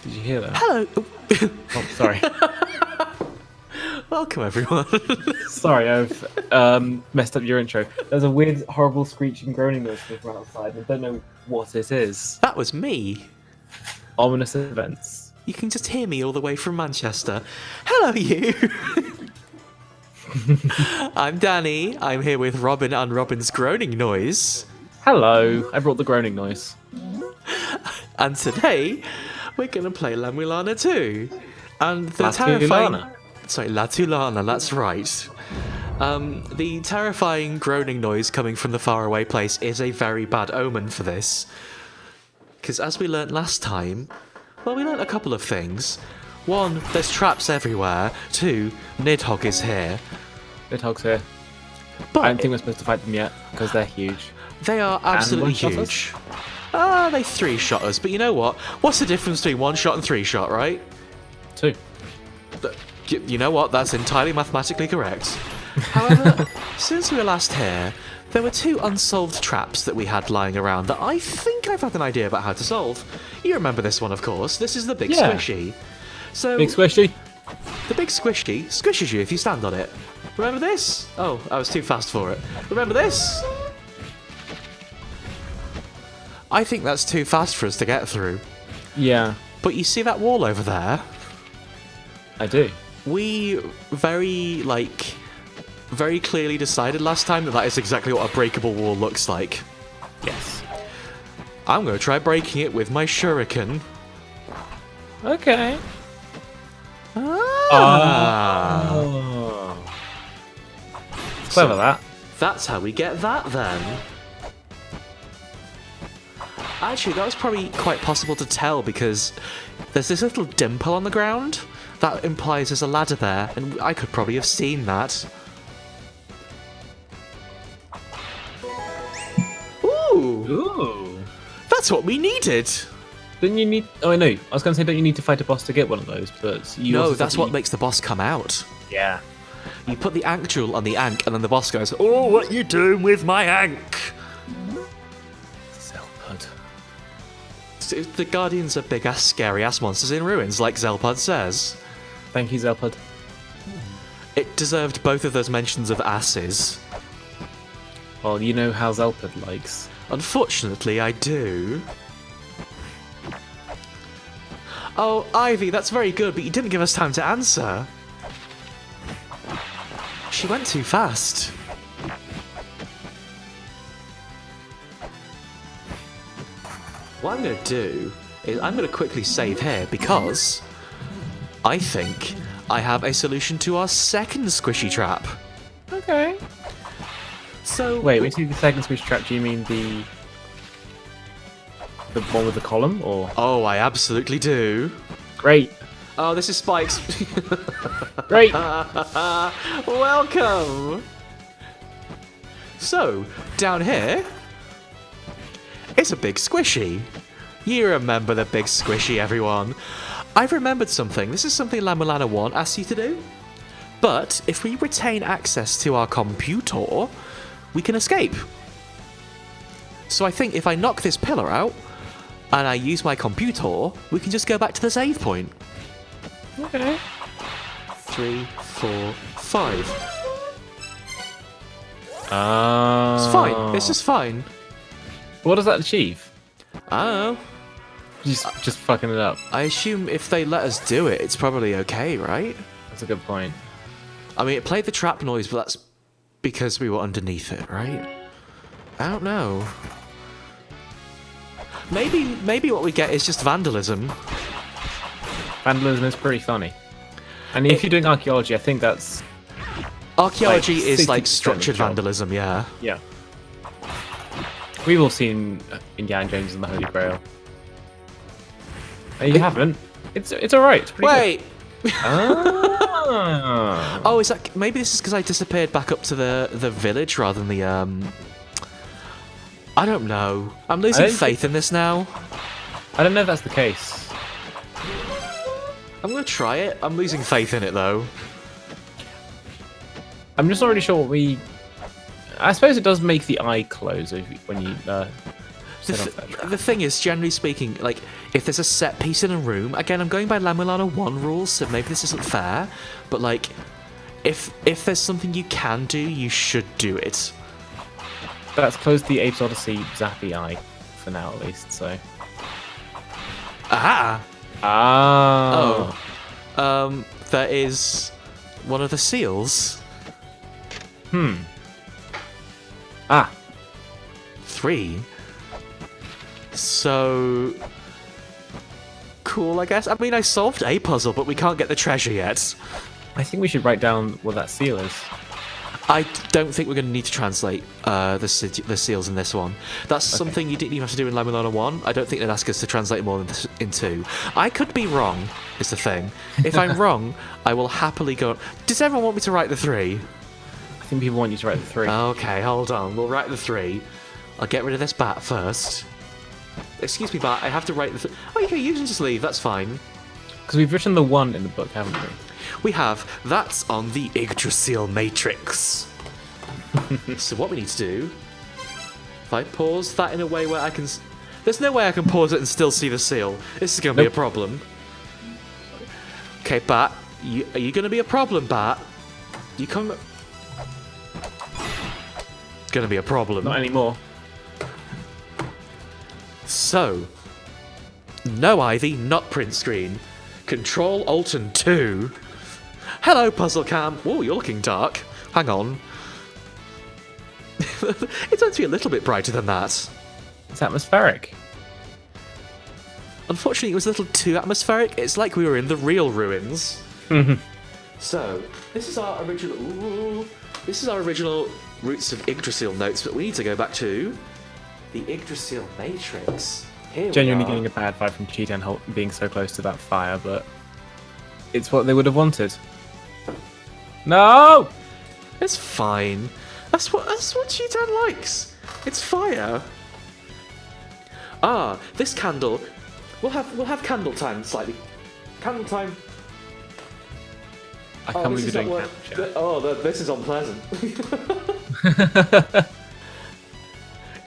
Did you hear that? Hello. Oh, sorry. Welcome, everyone. Sorry, I've messed up your intro. There's a weird, horrible screeching, groaning noise from outside. I don't know what it is. That was me. Ominous events. You can just hear me all the way from Manchester. Hello, you. I'm Danny. I'm here with Robin and Robin's groaning noise. Hello. I brought the groaning noise. And today, we're going to play La-Mulana 2. And the La-Mulana. Sorry, La-Mulana, that's right. The terrifying groaning noise coming from the faraway place is a very bad omen for this. Because as we learnt last time, well, we learnt a couple of things. One, there's traps everywhere. Two, Nidhogg is here. Nidhogg's here. But I don't think we're supposed to fight them yet, because they're huge. they are absolutely one-shot us? huge. They three-shot us, but you know what? What's the difference between one-shot and three-shot, right? 2. You know what? That's entirely mathematically correct. However, since we were last here, there were 2 unsolved traps that we had lying around that I think I've had an idea about how to solve. You remember this one, of course. This is the big Yeah. squishy. So Big squishy. the big squishy squishes you if you stand on it. Remember this? Oh, I was too fast for it. Remember this? I think that's too fast for us to get through. Yeah, But you see that wall over there? I do. We very clearly decided last time that is exactly what a breakable wall looks like. Yes. I'm going to try breaking it with my shuriken. Okay. Ah. Oh. It's clever, that. That's how we get that then. Actually, that was probably quite possible to tell because there's this little dimple on the ground. That implies there's a ladder there, and I could probably have seen that. Ooh! Ooh. That's what we needed! Don't you need... Oh, I know. I was going to say, don't you need to fight a boss to get one of those, but... You No, also that's said what you- makes the boss come out. Yeah. You put the Ankh jewel on the Ankh, and then the boss goes, "Oh, what you doing with my Ankh?" Zelpud. So the Guardians are big-ass, scary-ass monsters in ruins, like Zelpud says. Thank you, Zelpud. It deserved both of those mentions of asses. Well, you know how Zelpud likes. Unfortunately, I do. Oh, Ivy, that's very good, but you didn't give us time to answer. She went too fast. What I'm going to do is I'm going to quickly save here because I think I have a solution to our second squishy trap. Okay. So Wait, when you see the second squish trap, do you mean the one with the column, or... Oh, I absolutely do. Great. Oh, this is Spikes. Great. Welcome! So, down here, it's a big squishy. You remember the big squishy, everyone. I've remembered something. This is something La-Mulana 1 asks you to do. But if we retain access to our computer, we can escape. So I think if I knock this pillar out, and I use my computer, we can just go back to the save point. Okay. 3, 4, 5. It's It's fine. It's just fine. What does that achieve? I don't know. Just fucking it up. I assume if they let us do it, it's probably okay, right? That's a good point. I mean, it played the trap noise, but that's because we were underneath it, right? I don't know. Maybe what we get is just vandalism. Vandalism is pretty funny. And if you're doing archaeology, I think that's... Archaeology Like, is 60% like of the structured job. vandalism, yeah. Yeah. We've all seen Indiana Jones and the Holy Grail. You haven't? It's alright. It's pretty Wait! good. Ah. Oh, is that maybe this is because I disappeared back up to the village rather than the I don't know. I'm losing don't faith in this now. I don't know if that's the case. I'm gonna try it. I'm losing faith in it though. I'm just not really sure what we... I suppose it does make the eye close when you set off that trap. The thing is, generally speaking, like, if there's a set piece in a room, again, I'm going by La-Mulana 1 rules, so maybe this isn't fair, but, like, if there's something you can do, you should do it. That's closed the Apes Odyssey Zappy Eye, for now at least, so... Aha! Ah! Oh. There is one of the seals. Ah! 3. So... Cool, I guess. I mean, I solved a puzzle, but we can't get the treasure yet. I think we should write down what that seal is. I don't think we're going to need to translate the seals in this one. That's something you didn't even have to do in La-Mulana 1. I don't think they'd ask us to translate more than in 2. I could be wrong, is the thing. If I'm wrong, I will happily go... Does everyone want me to write the 3? I think people want you to write the 3. Okay, hold on. We'll write the 3. I'll get rid of this bat first. Excuse me, bat. I have to write the... Oh, you can just leave. That's fine. Because we've written the 1 in the book, haven't we? We have. That's on the Yggdrasil matrix. So what we need to do... If I pause that in a way where I can... There's no way I can pause it and still see the seal. This is going to be a problem. Okay, Bat. Are you going to be a problem, Bat? You come... Going to be a problem. Not anymore. So... No Ivy, not print screen. Control Alt and 2. Hello, Puzzle Cam. Whoa, you're looking dark. Hang on. It's meant to be a little bit brighter than that. It's atmospheric. Unfortunately, it was a little too atmospheric. It's like we were in the real ruins. So, this is our original... Ooh, this is our original Roots of Yggdrasil notes, but we need to go back to the Yggdrasil matrix. Here Genuinely we are. getting a bad vibe from Cheetan being so close to that fire, but it's what they would have wanted. No! It's fine. That's what Cheetan likes. It's fire. Ah, this candle. We'll have candle time slightly. Candle time. I can't believe you're doing This is unpleasant.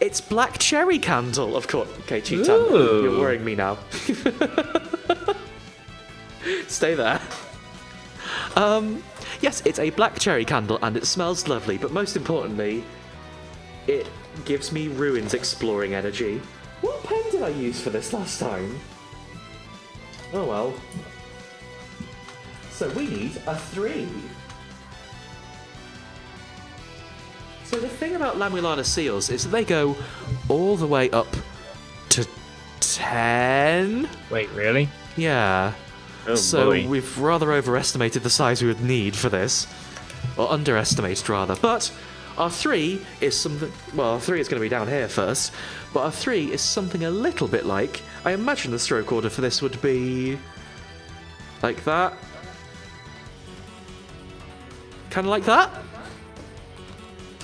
It's black cherry candle, of course. Okay, Cheetan, Ooh. you're worrying me now. Stay there. Yes, it's a black cherry candle and it smells lovely, but most importantly, it gives me ruins exploring energy. What pen did I use for this last time? Oh well. So we need a 3. So the thing about La-Mulana seals is that they go all the way up to 10. Wait, really? Yeah. Oh, so boy. we've rather overestimated the size we would need for this. Or underestimated, rather. But our 3 is something... Well, our 3 is going to be down here first. But our 3 is something a little bit like... I imagine the stroke order for this would be... like that. Kind of like that?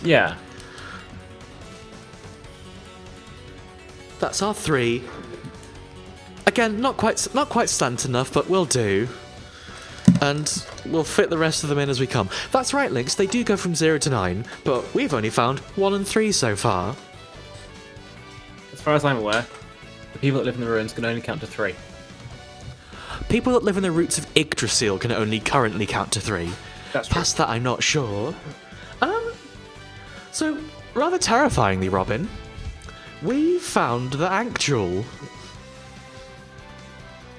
Yeah. That's our 3. Again, not quite slant enough, but we'll do. And we'll fit the rest of them in as we come. That's right, Lynx, they do go from 0 to 9, but we've only found 1 and 3 so far. As far as I'm aware, the people that live in the ruins can only count to 3. People that live in the roots of Yggdrasil can only currently count to 3. That's true. Past that, I'm not sure. So, rather terrifyingly, Robin, we found the Ankh-Jewel.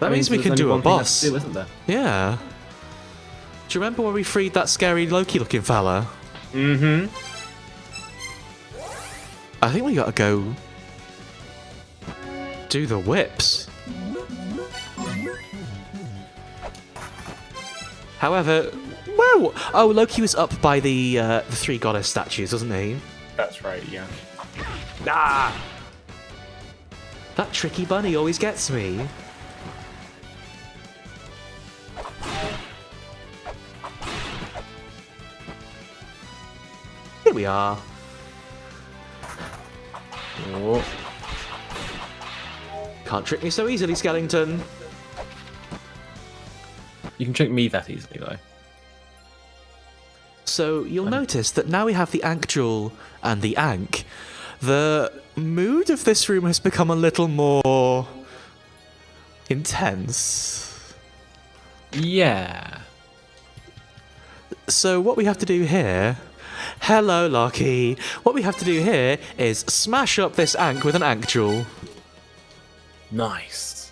That means we can do a boss. Do, isn't there? Yeah. Do you remember when we freed that scary Loki-looking fella? Mm-hmm. I think we gotta go... do the whips. However... Whoa! Oh, Loki was up by the 3 goddess statues, wasn't he? That's right, yeah. Ah! That tricky bunny always gets me. Here we are. Oh. Can't trick me so easily, Skellington. You can trick me that easily, though. So you'll notice that now we have the Ankh Jewel and the Ankh. The mood of this room has become a little more intense. Yeah. So what we have to do here... Hello, Lockie. What we have to do here is smash up this Ankh with an Ankh jewel. Nice.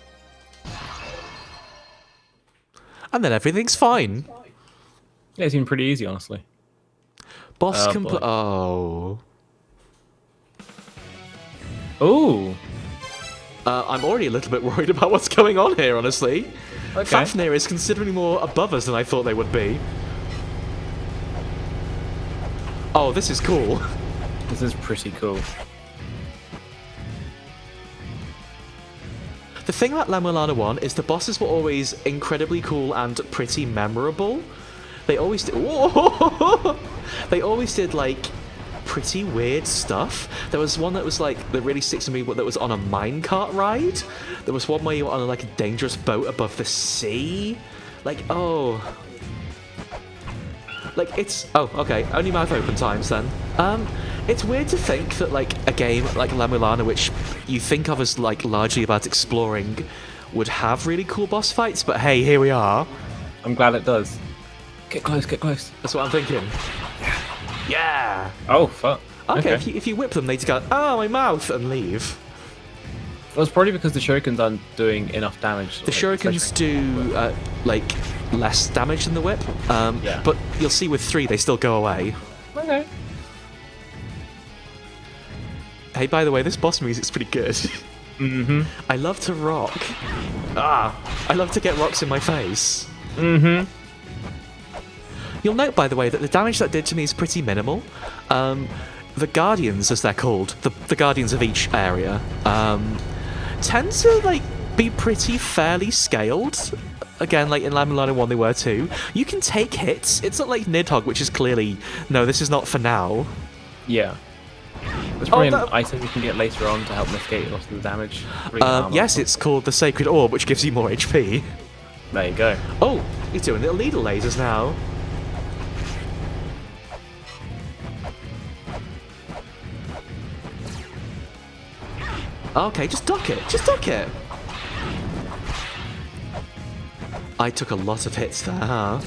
And then everything's fine. Yeah, it seemed pretty easy, honestly. Boss Oh, complete. boy. Oh. Ooh. I'm already a little bit worried about what's going on here, honestly. Okay. Fafnir is considerably more above us than I thought they would be. Oh, this is cool. This is pretty cool. The thing about La-Mulana 1 is the bosses were always incredibly cool and pretty memorable. They always did... Whoa! They always did, like, pretty weird stuff. There was one that was, like, that really sticks to me, that was on a minecart ride. There was one where you were on, like, a dangerous boat above the sea. Like, oh... Like, it's... Oh, okay. Only mouth open times, then. It's weird to think that, like, a game like La-Mulana, which you think of as, like, largely about exploring, would have really cool boss fights, but hey, here we are. I'm glad it does. Get close, get close. That's what I'm thinking. Yeah! Oh, fuck. Okay, if you whip them, they just go, oh, my mouth, and leave. Well, it's probably because the shurikens aren't doing enough damage. The shurikens do, like, less damage than the whip, Yeah. but you'll see with 3, they still go away. Okay. Hey, by the way, this boss music's pretty good. Mm-hmm. I love to rock. I love to get rocks in my face. Mm-hmm. You'll note, by the way, that the damage that did to me is pretty minimal. The Guardians, as they're called, the Guardians of each area, tend to, like, be pretty fairly scaled. Again, like in La-Mulana 1 they were too. You can take hits. It's not like Nidhogg, which is clearly, no, this is not for now. Yeah. There's probably an that- item you can get later on to help mitigate lots of the damage. Yes, it's called the Sacred Orb, which gives you more HP. There you go. Oh, he's doing little needle lasers now. Okay, just duck it. Just duck it. I took a lot of hits there, huh?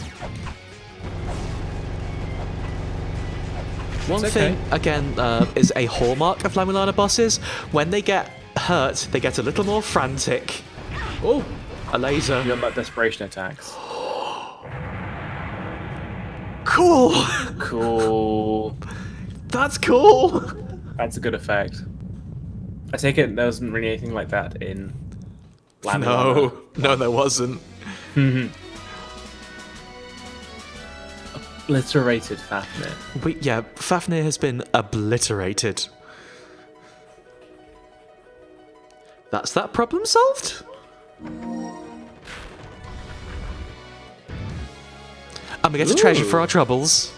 One It's thing, okay. again, is a hallmark of La-Mulana bosses. When they get hurt, they get a little more frantic. Oh, a laser. You got that desperation attacks. Cool! Cool. That's cool! That's a good effect. I take it there wasn't really anything like that in La-Mulana. No, there wasn't. Obliterated Fafnir. Yeah, Fafnir has been obliterated. That's that problem solved? And we get a treasure for our troubles.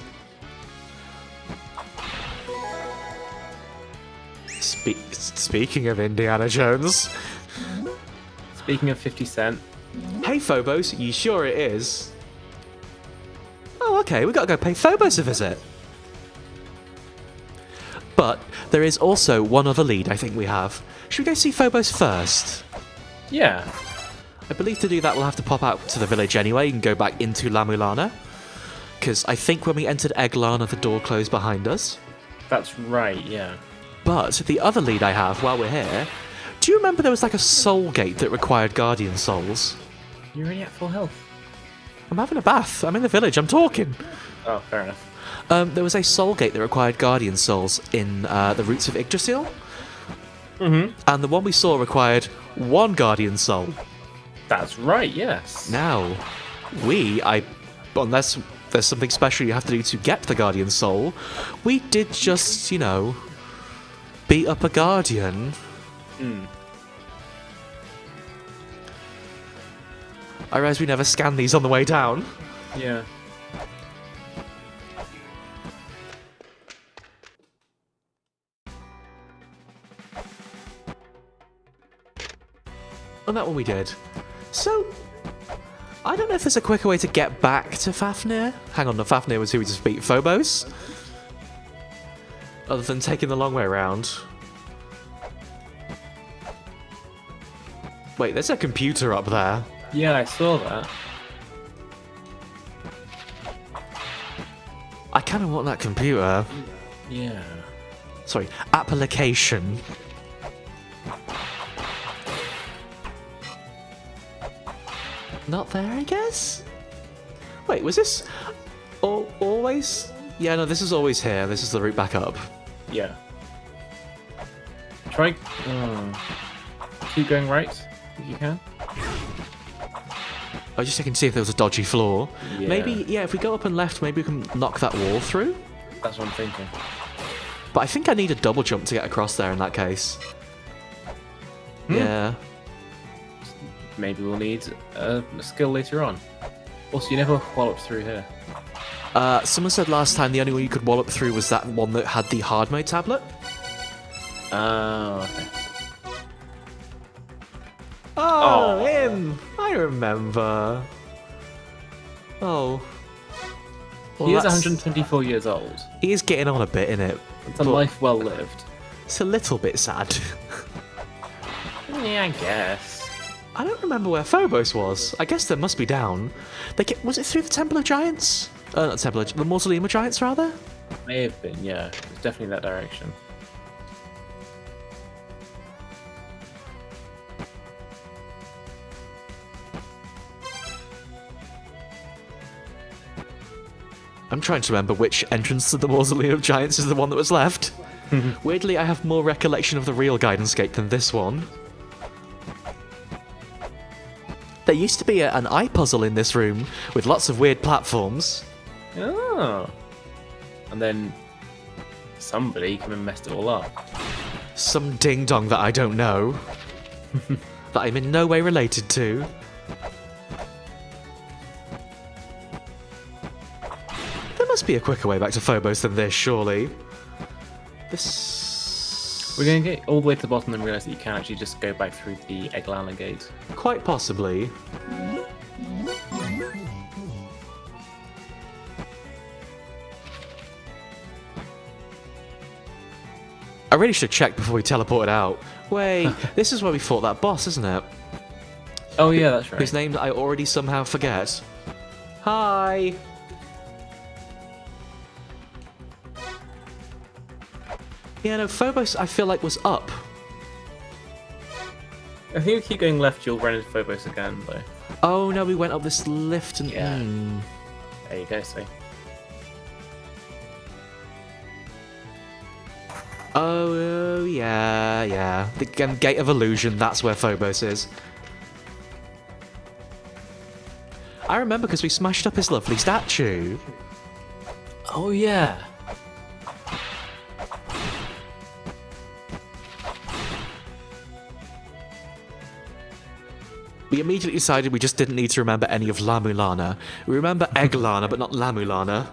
Speaking of Indiana Jones. Speaking of 50 Cent. Hey Phobos, you sure it is? Oh, okay, we gotta go pay Phobos a visit. But there is also one other lead I think we have. Should we go see Phobos first? Yeah. I believe to do that we'll have to pop out to the village anyway and go back into La-Mulana. Because I think when we entered Eglana the door closed behind us. That's right, yeah. But the other lead I have while we're here, do you remember there was like a soul gate that required guardian souls? You're already at full health. I'm having a bath, I'm in the village, I'm talking. Oh, fair enough. There was a soul gate that required guardian souls in the roots of Yggdrasil. Mm-hmm. And the one we saw required 1 guardian soul. That's right, yes. Now, unless there's something special you have to do to get the guardian soul, we did just, you know, beat up a guardian. I realize we never scanned these on the way down. Yeah. And that one we did. So, I don't know if there's a quicker way to get back to Fafnir. Hang on, the Fafnir was who we just beat, Phobos? Other than taking the long way around. Wait, there's a computer up there. Yeah, I saw that. I kind of want that computer. Yeah. Sorry, application. Not there, I guess? Wait, was this always? Yeah, no, this is always here. This is the route back up. Yeah. Try. Keep going right if you can. I was just checking to see if there was a dodgy floor. Yeah. Maybe, yeah, if we go up and left, maybe we can knock that wall through? That's what I'm thinking. But I think I need a double jump to get across there in that case. Yeah. Maybe we'll need a skill later on. Also, you never wallop through here. Someone said last time the only one you could wallop through was that one that had the hard mode tablet. Oh, okay. Oh, Oh. him! I remember. Oh. Well, He is that's- 124 years old. He is getting on a bit, innit? It's a life well lived. It's a little bit sad. Yeah, I guess. I don't remember where Phobos was. I guess there must be down. Was it through the Temple of Giants? Not Temple of... The Mausoleum of Giants, rather? May have been, yeah. It's definitely that direction. I'm trying to remember which entrance to the Mausoleum of Giants is the one that was left. Weirdly, I have more recollection of the real Guidance Gate than this one. There used to be an eye puzzle in this room with lots of weird platforms. Oh. And then somebody came and messed it all up. Some ding-dong that I don't know. That I'm in no way related to. There must be a quicker way back to Phobos than this, surely. This... We're going to get all the way to the bottom and realise that you can actually just go back through the La-Mulana gate. Quite possibly. I really should check before we teleported out. Wait, this is where we fought that boss, isn't it? Oh yeah, that's right. Whose name I already somehow forget. Hi! Yeah, no, Phobos I feel like was up. I think if you keep going left, you'll run into Phobos again, though. Oh no, we went up this lift and... Yeah. There you go, see. Oh, yeah. The Gate of Illusion, that's where Phobos is. I remember because we smashed up his lovely statue. Oh yeah. We immediately decided we just didn't need to remember any of La-Mulana. We remember Egg-Lana, but not La-Mulana.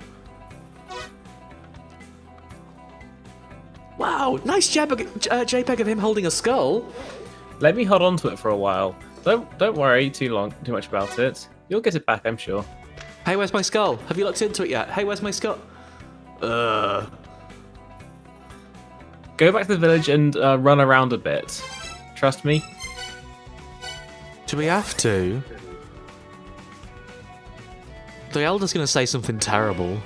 Wow, nice JPEG of him holding a skull. Let me hold on to it for a while. Don't worry too much about it. You'll get it back, I'm sure. Hey, where's my skull? Have you looked into it yet? Hey, where's my skull? Go back to the village and run around a bit. Trust me. Do we have to? The Elder's gonna say something terrible.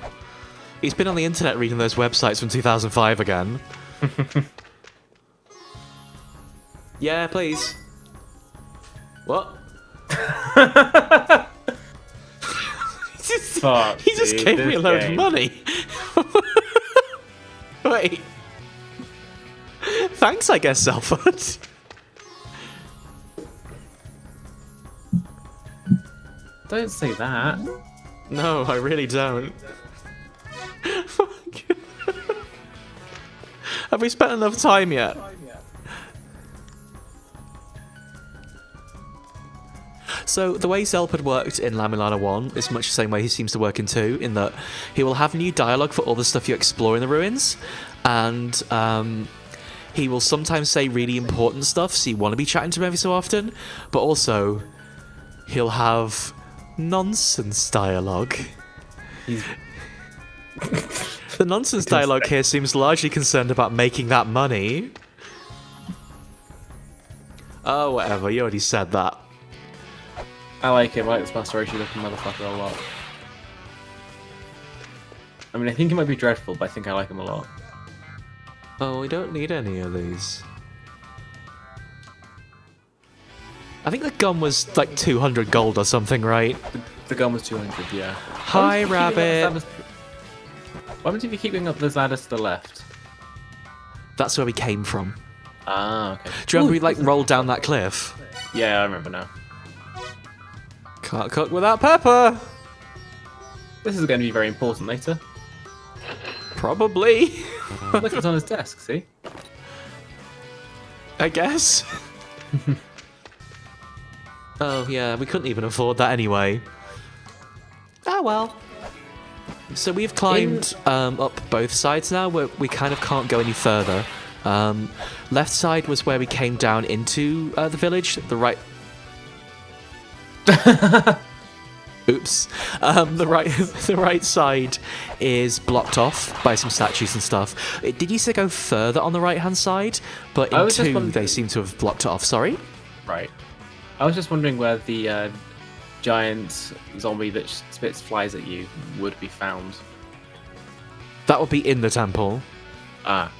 He's been on the internet reading those websites from 2005 again. Yeah, please. What? Fuck, He just dude, gave me this a load of game. money. Wait. Thanks, I guess, Selford. Don't say that. No, I really don't. Fuck. Have we spent enough time yet? So the way Zelpad worked in La-Mulana 1 is much the same way he seems to work in 2, in that he will have new dialogue for all the stuff you explore in the ruins, and he will sometimes say really important stuff, so you want to be chatting to him every so often, but also he'll have nonsense dialogue. The nonsense dialogue here seems largely concerned about making that money. Oh, whatever. You already said that. I like him. I like this Master Roshi looking motherfucker a lot. I mean, I think he might be dreadful, but I think I like him a lot. Oh, we don't need any of these. I think the gun was like 200 gold or something, right? The gun was 200, yeah. Hi, Rabbit. What happens if you keep going up those ladders to the left? That's where we came from. Ah, okay. Do you remember we like rolled down that cliff? Yeah, I remember now. Can't cook without pepper. This is going to be very important later. Probably. Look, it's on his desk, see? I guess. Oh, yeah, we couldn't even afford that anyway. Ah, well. So we've climbed up both sides now, where we kind of can't go any further. Left side was where we came down into the village. The right... Oops. The right side is blocked off by some statues and stuff. Did you say go further on the right-hand side? But in 2, they seem to have blocked it off. Sorry? Right. I was just wondering where the giant zombie that spits flies at you would be found. That would be in the temple. Ah.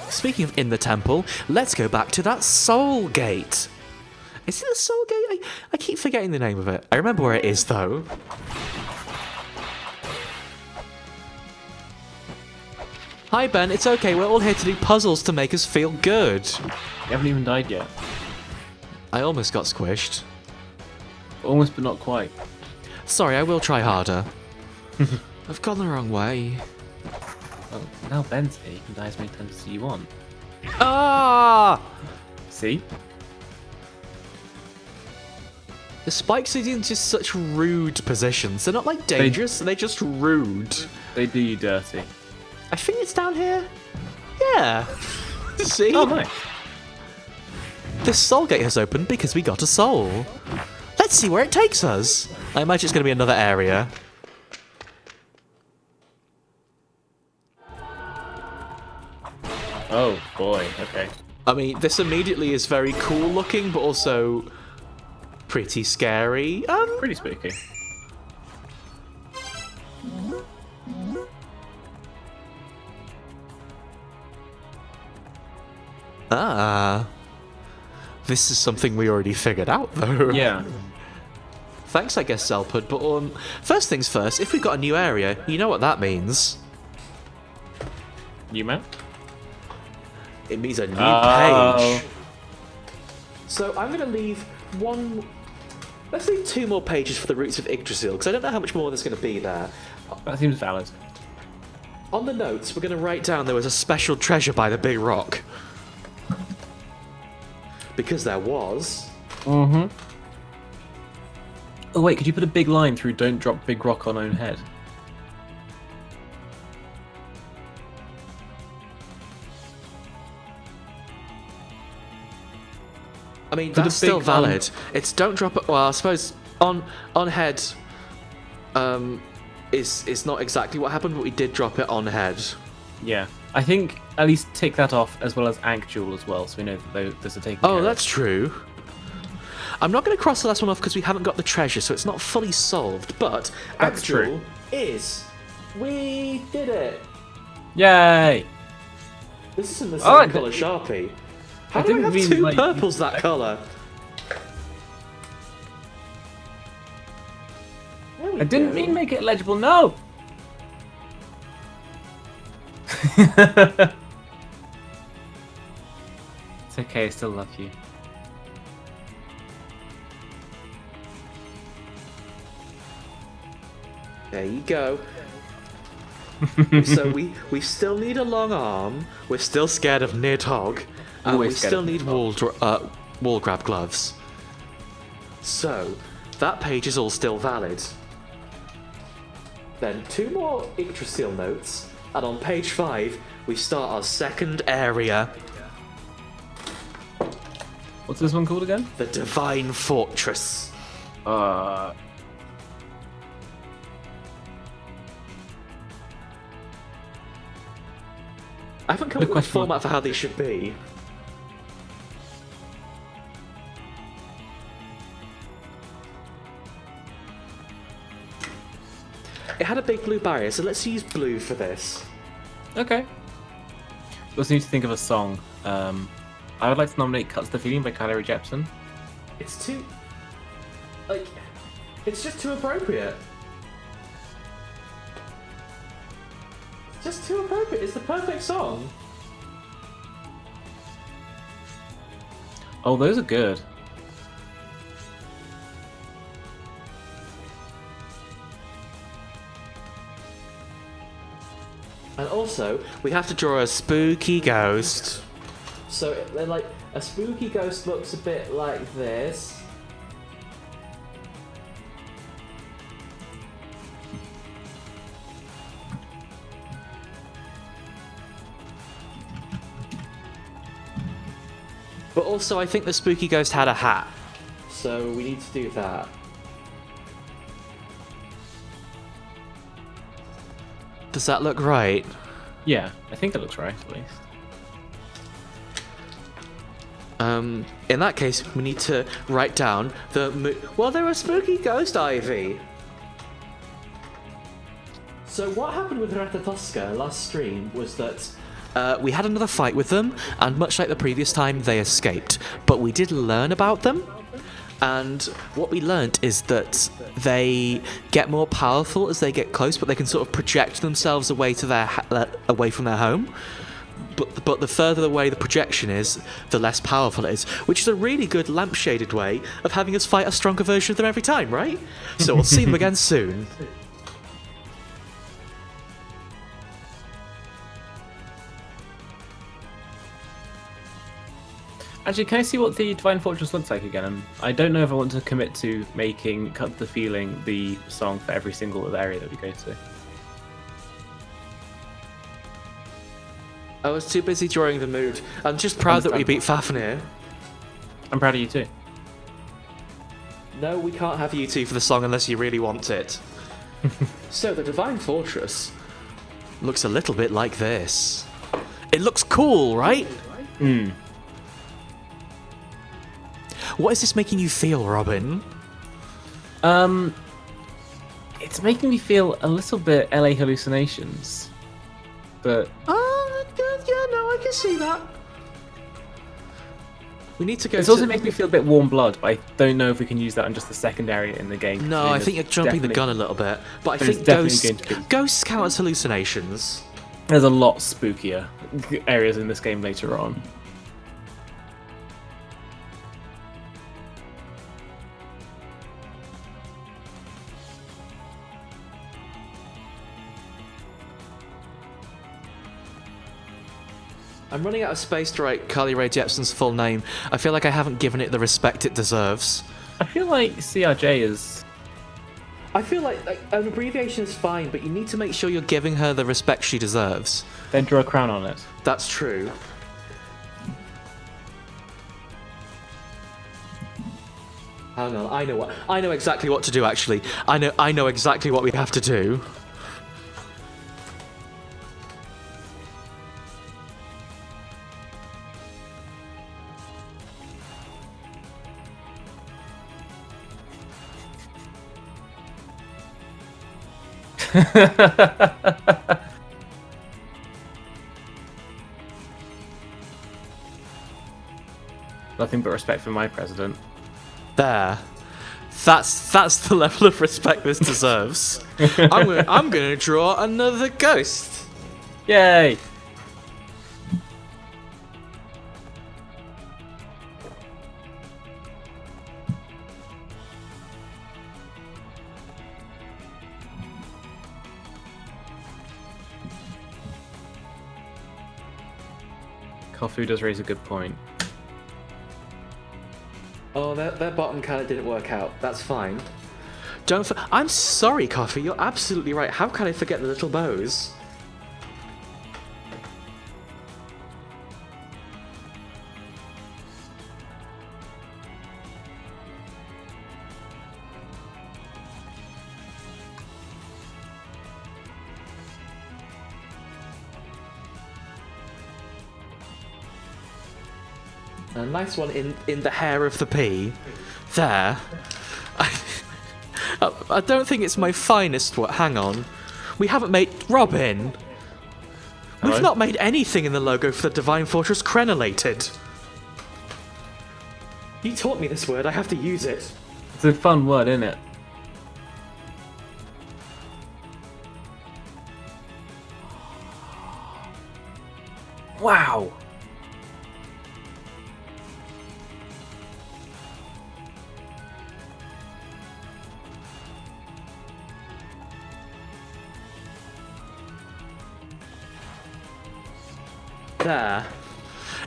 Speaking of in the temple, let's go back to that soul gate. Is it the soul gate? I keep forgetting the name of it. I remember where it is, though. Hi, Ben. It's okay. We're all here to do puzzles to make us feel good. You haven't even died yet. I almost got squished. Almost, but not quite. Sorry, I will try harder. I've gone the wrong way. Well, now Ben's here. You can die as many times as you want. Ah! See? The spikes are in just such rude positions. They're not like dangerous, they're just rude. They do you dirty. I think it's down here. Yeah. See? Oh, nice. This soul gate has opened because we got a soul. Let's see where it takes us. I imagine it's going to be another area. Oh, boy. Okay. I mean, this immediately is very cool looking, but also pretty scary. Pretty spooky. Ah. This is something we already figured out, though. Yeah. Thanks, I guess, Zelpud, but first things first, if we've got a new area, you know what that means. New map? It means a new page. So I'm going to leave let's leave 2 more pages for the roots of Yggdrasil, because I don't know how much more there's going to be there. That seems valid. On the notes, we're going to write down there was a special treasure by the big rock. Because there was. Mm-hmm. Oh, wait, could you put a big line through "Don't drop big rock on own head"? I mean, that's still valid. It's don't drop it. Well, I suppose on head is not exactly what happened, but we did drop it on head. Yeah. I think at least take that off as well as Ankh-Jewel as well, so we know that those are taken care Oh, of. that's true. I'm not going to cross the last one off because we haven't got the treasure, so it's not fully solved. But That's Ankh-Jewel true. is. We did it. Yay! This isn't the same I colour Sharpie. How I do I didn't have mean, 2 like, purples that colour? I didn't mean make it legible, no! It's okay, I still love you. There you go. So we still need a long arm. We're still scared of Nidhogg. And we still need wall grab gloves. So that page is all still valid. Then 2 more Yggdrasil notes, and on page 5 we start our second area. What's this one called again? The Divine Fortress. I I haven't come up with a format for how these should be. it had a big blue barrier, so let's use blue for this. Okay. We also need to think of a song. I would like to nominate "Cuts the Feeling" by Kylie Rae Jepsen. It's too... like... it's just too appropriate. It's just too appropriate. It's the perfect song. Oh, those are good. And also, we have to draw a spooky ghost. So, like, a spooky ghost looks a bit like this. But also, I think the spooky ghost had a hat. So, we need to do that. Does that look right? Yeah, I think it looks right, at least. In that case, we need to write down the... well, there was spooky ghost ivy. So what happened with Ratatosca last stream was that we had another fight with them, and much like the previous time, they escaped. But we did learn about them, and what we learned is that they get more powerful as they get close, but they can sort of project themselves away to away from their home. But the further away the projection is, the less powerful it is, which is a really good lampshaded way of having us fight a stronger version of them every time, right? So we'll see them again soon. Actually, can I see what the Divine Fortress looks like again? I don't know if I want to commit to making "Cut the Feeling" the song for every single area that we go to. I was too busy drawing the mood. I'm just proud that we beat Fafnir. I'm proud of you too. No, we can't have you two for the song unless you really want it. So, the Divine Fortress looks a little bit like this. It looks cool, right? Hmm. What is this making you feel, Robin? It's making me feel a little bit LA Hallucinations, but Yeah, no, I can see that. We need to go. it also makes me feel a bit Warm Blood. But I don't know if we can use that on just the second area in the game. No, I think you're jumping the gun a little bit. But I think ghosts count as hallucinations. There's a lot spookier areas in this game later on. I'm running out of space to write Kylie Rae Jepsen's full name. I feel like I haven't given it the respect it deserves. I feel like CRJ is... I feel like an abbreviation is fine, but you need to make sure you're giving her the respect she deserves. Then draw a crown on it. That's true. Hang on, I know exactly what to do. Actually, I know exactly what we have to do. Nothing but respect for my president. There. That's the level of respect this deserves. I'm gonna draw another ghost. Yay! Kofu does raise a good point. Oh, their bottom kind of didn't work out. That's fine. I'm sorry, Coffee. You're absolutely right. How can I forget the little bows? A nice one in the hair of the pea. There. I don't think it's my finest. What? Hang on. We haven't made Robin. Hello? We've not made anything in the logo for the Divine Fortress crenellated. You taught me this word. I have to use it. It's a fun word, isn't it? Wow. There.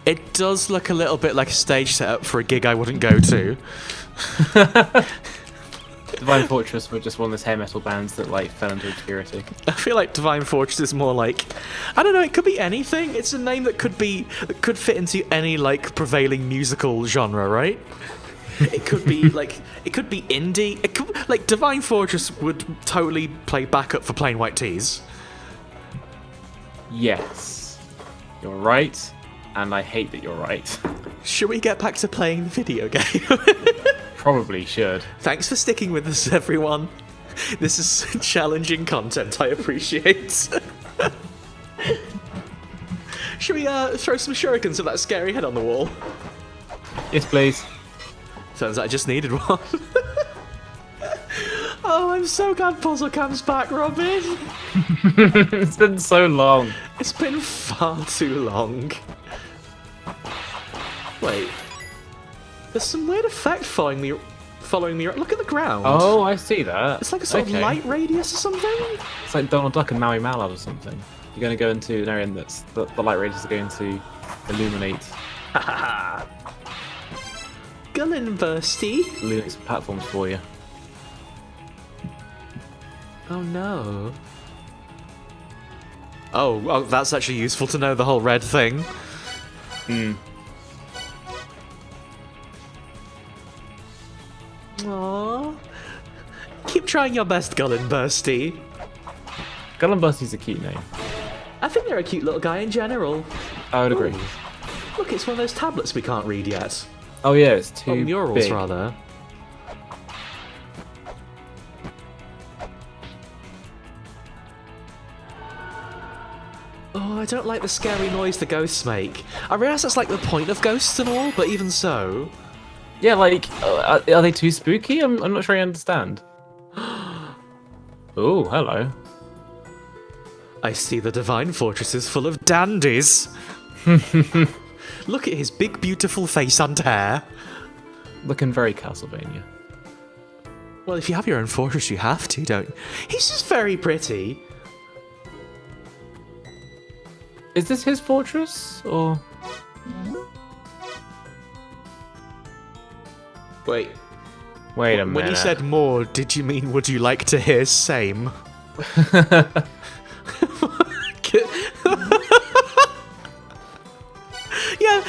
It does look a little bit like a stage setup for a gig I wouldn't go to. Divine Fortress were just one of those hair metal bands that like fell into obscurity. I feel like Divine Fortress is more like, I don't know, it could be anything. It's a name that could fit into any like prevailing musical genre, right? It could be like, it could be indie. It could, like Divine Fortress would totally play backup for Plain White Tees. Yes, you're right, and I hate that you're right. Should we get back to playing the video game? Probably should. Thanks for sticking with us, everyone. This is challenging content, I appreciate. Should we throw some shurikens at that scary head on the wall? Yes, please. Turns out I just needed one. Oh, I'm so glad Puzzle Cam's back, Robin. It's been so long. It's been far too long. Wait. There's some weird effect following me. Look at the ground. Oh, I see that. It's like a sort of light radius or something. It's like Donald Duck and Maui Mallard or something. You're going to go into an area that's the light radius are going to illuminate. Gullinbursty. Illuminate some platforms for you. Oh no. Oh, that's actually useful to know, the whole red thing. Hmm. Aww. Keep trying your best, Gullinbursty. Gullinbursty's a cute name. I think they're a cute little guy in general. I would agree. Ooh. Look, it's one of those tablets we can't read yet. Oh yeah, it's too murals, big. rather. Oh, I don't like the scary noise the ghosts make. I realise that's like the point of ghosts and all, but even so... Yeah, like, are they too spooky? I'm not sure I understand. Oh, hello. I see the Divine Fortress is full of dandies. Look at his big, beautiful face and hair. Looking very Castlevania. Well, if you have your own fortress, you have to, don't you? He's just very pretty. Is this his fortress, or...? Wait a minute. When you said more, did you mean would you like to hear same? Yeah.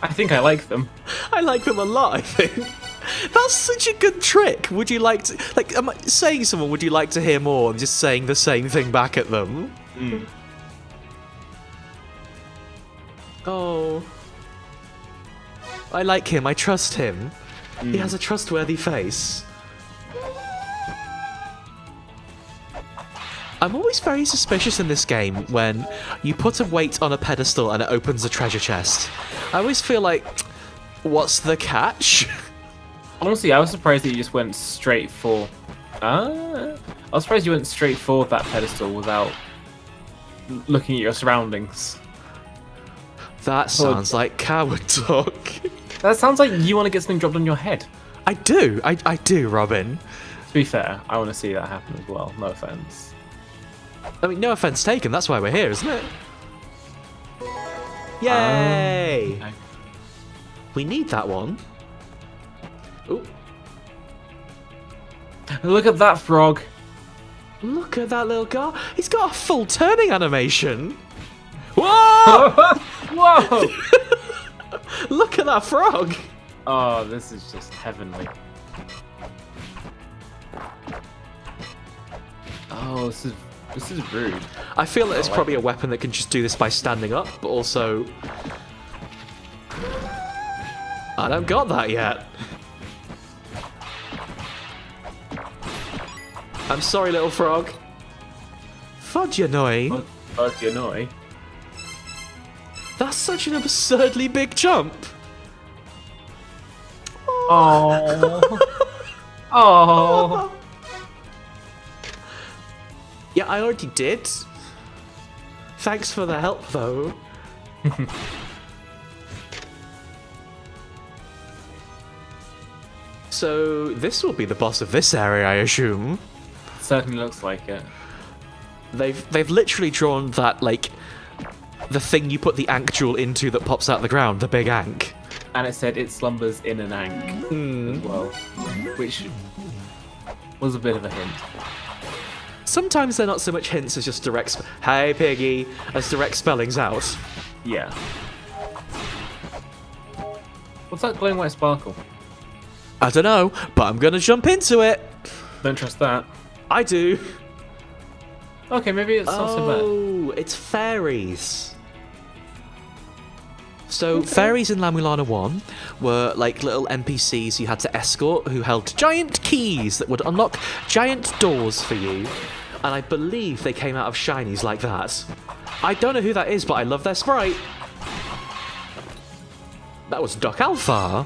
I think I like them. I like them a lot, I think. That's such a good trick. Would you like to... Like, am I saying to someone, would you like to hear more, and just saying the same thing back at them? Mm. Oh... I like him, I trust him. He has a trustworthy face. I'm always very suspicious in this game when you put a weight on a pedestal and it opens a treasure chest. I always feel like, what's the catch? Honestly, I was surprised that you just went straight for... I was surprised you went straight for that pedestal without looking at your surroundings. That sounds like coward talk. That sounds like you want to get something dropped on your head. I do, I do, Robin. To be fair, I want to see that happen as well, no offense. I mean, no offense taken, that's why we're here, isn't it? Yay! Okay. We need that one. Ooh. Look at that frog. Look at that little guy. He's got a full turning animation. Whoa! Whoa! Look at that frog. Oh, this is just heavenly. Oh, this is rude. I feel that it's probably a weapon that can just do this by standing up, but also... I don't got that yet. I'm sorry, little frog. Fudge-annoy. Fudge-annoy. That's such an absurdly big jump. Oh. Oh. Yeah, I already did. Thanks for the help, though. So, this will be the boss of this area, I assume. Certainly looks like it. They've literally drawn that, like, the thing you put the Ankh jewel into that pops out the ground, the big Ankh. And it said it slumbers in an Ankh as well, which was a bit of a hint. Sometimes they're not so much hints as just direct hey piggy, as direct spellings out. Yeah. What's that glowing white sparkle? I don't know, but I'm gonna jump into it. Don't trust that. I do. Okay, maybe it's not so bad. Oh, it's fairies. So, fairies in La-Mulana 1 were like little NPCs you had to escort who held giant keys that would unlock giant doors for you. And I believe they came out of shinies like that. I don't know who that is, but I love their sprite. That was Doc Alpha.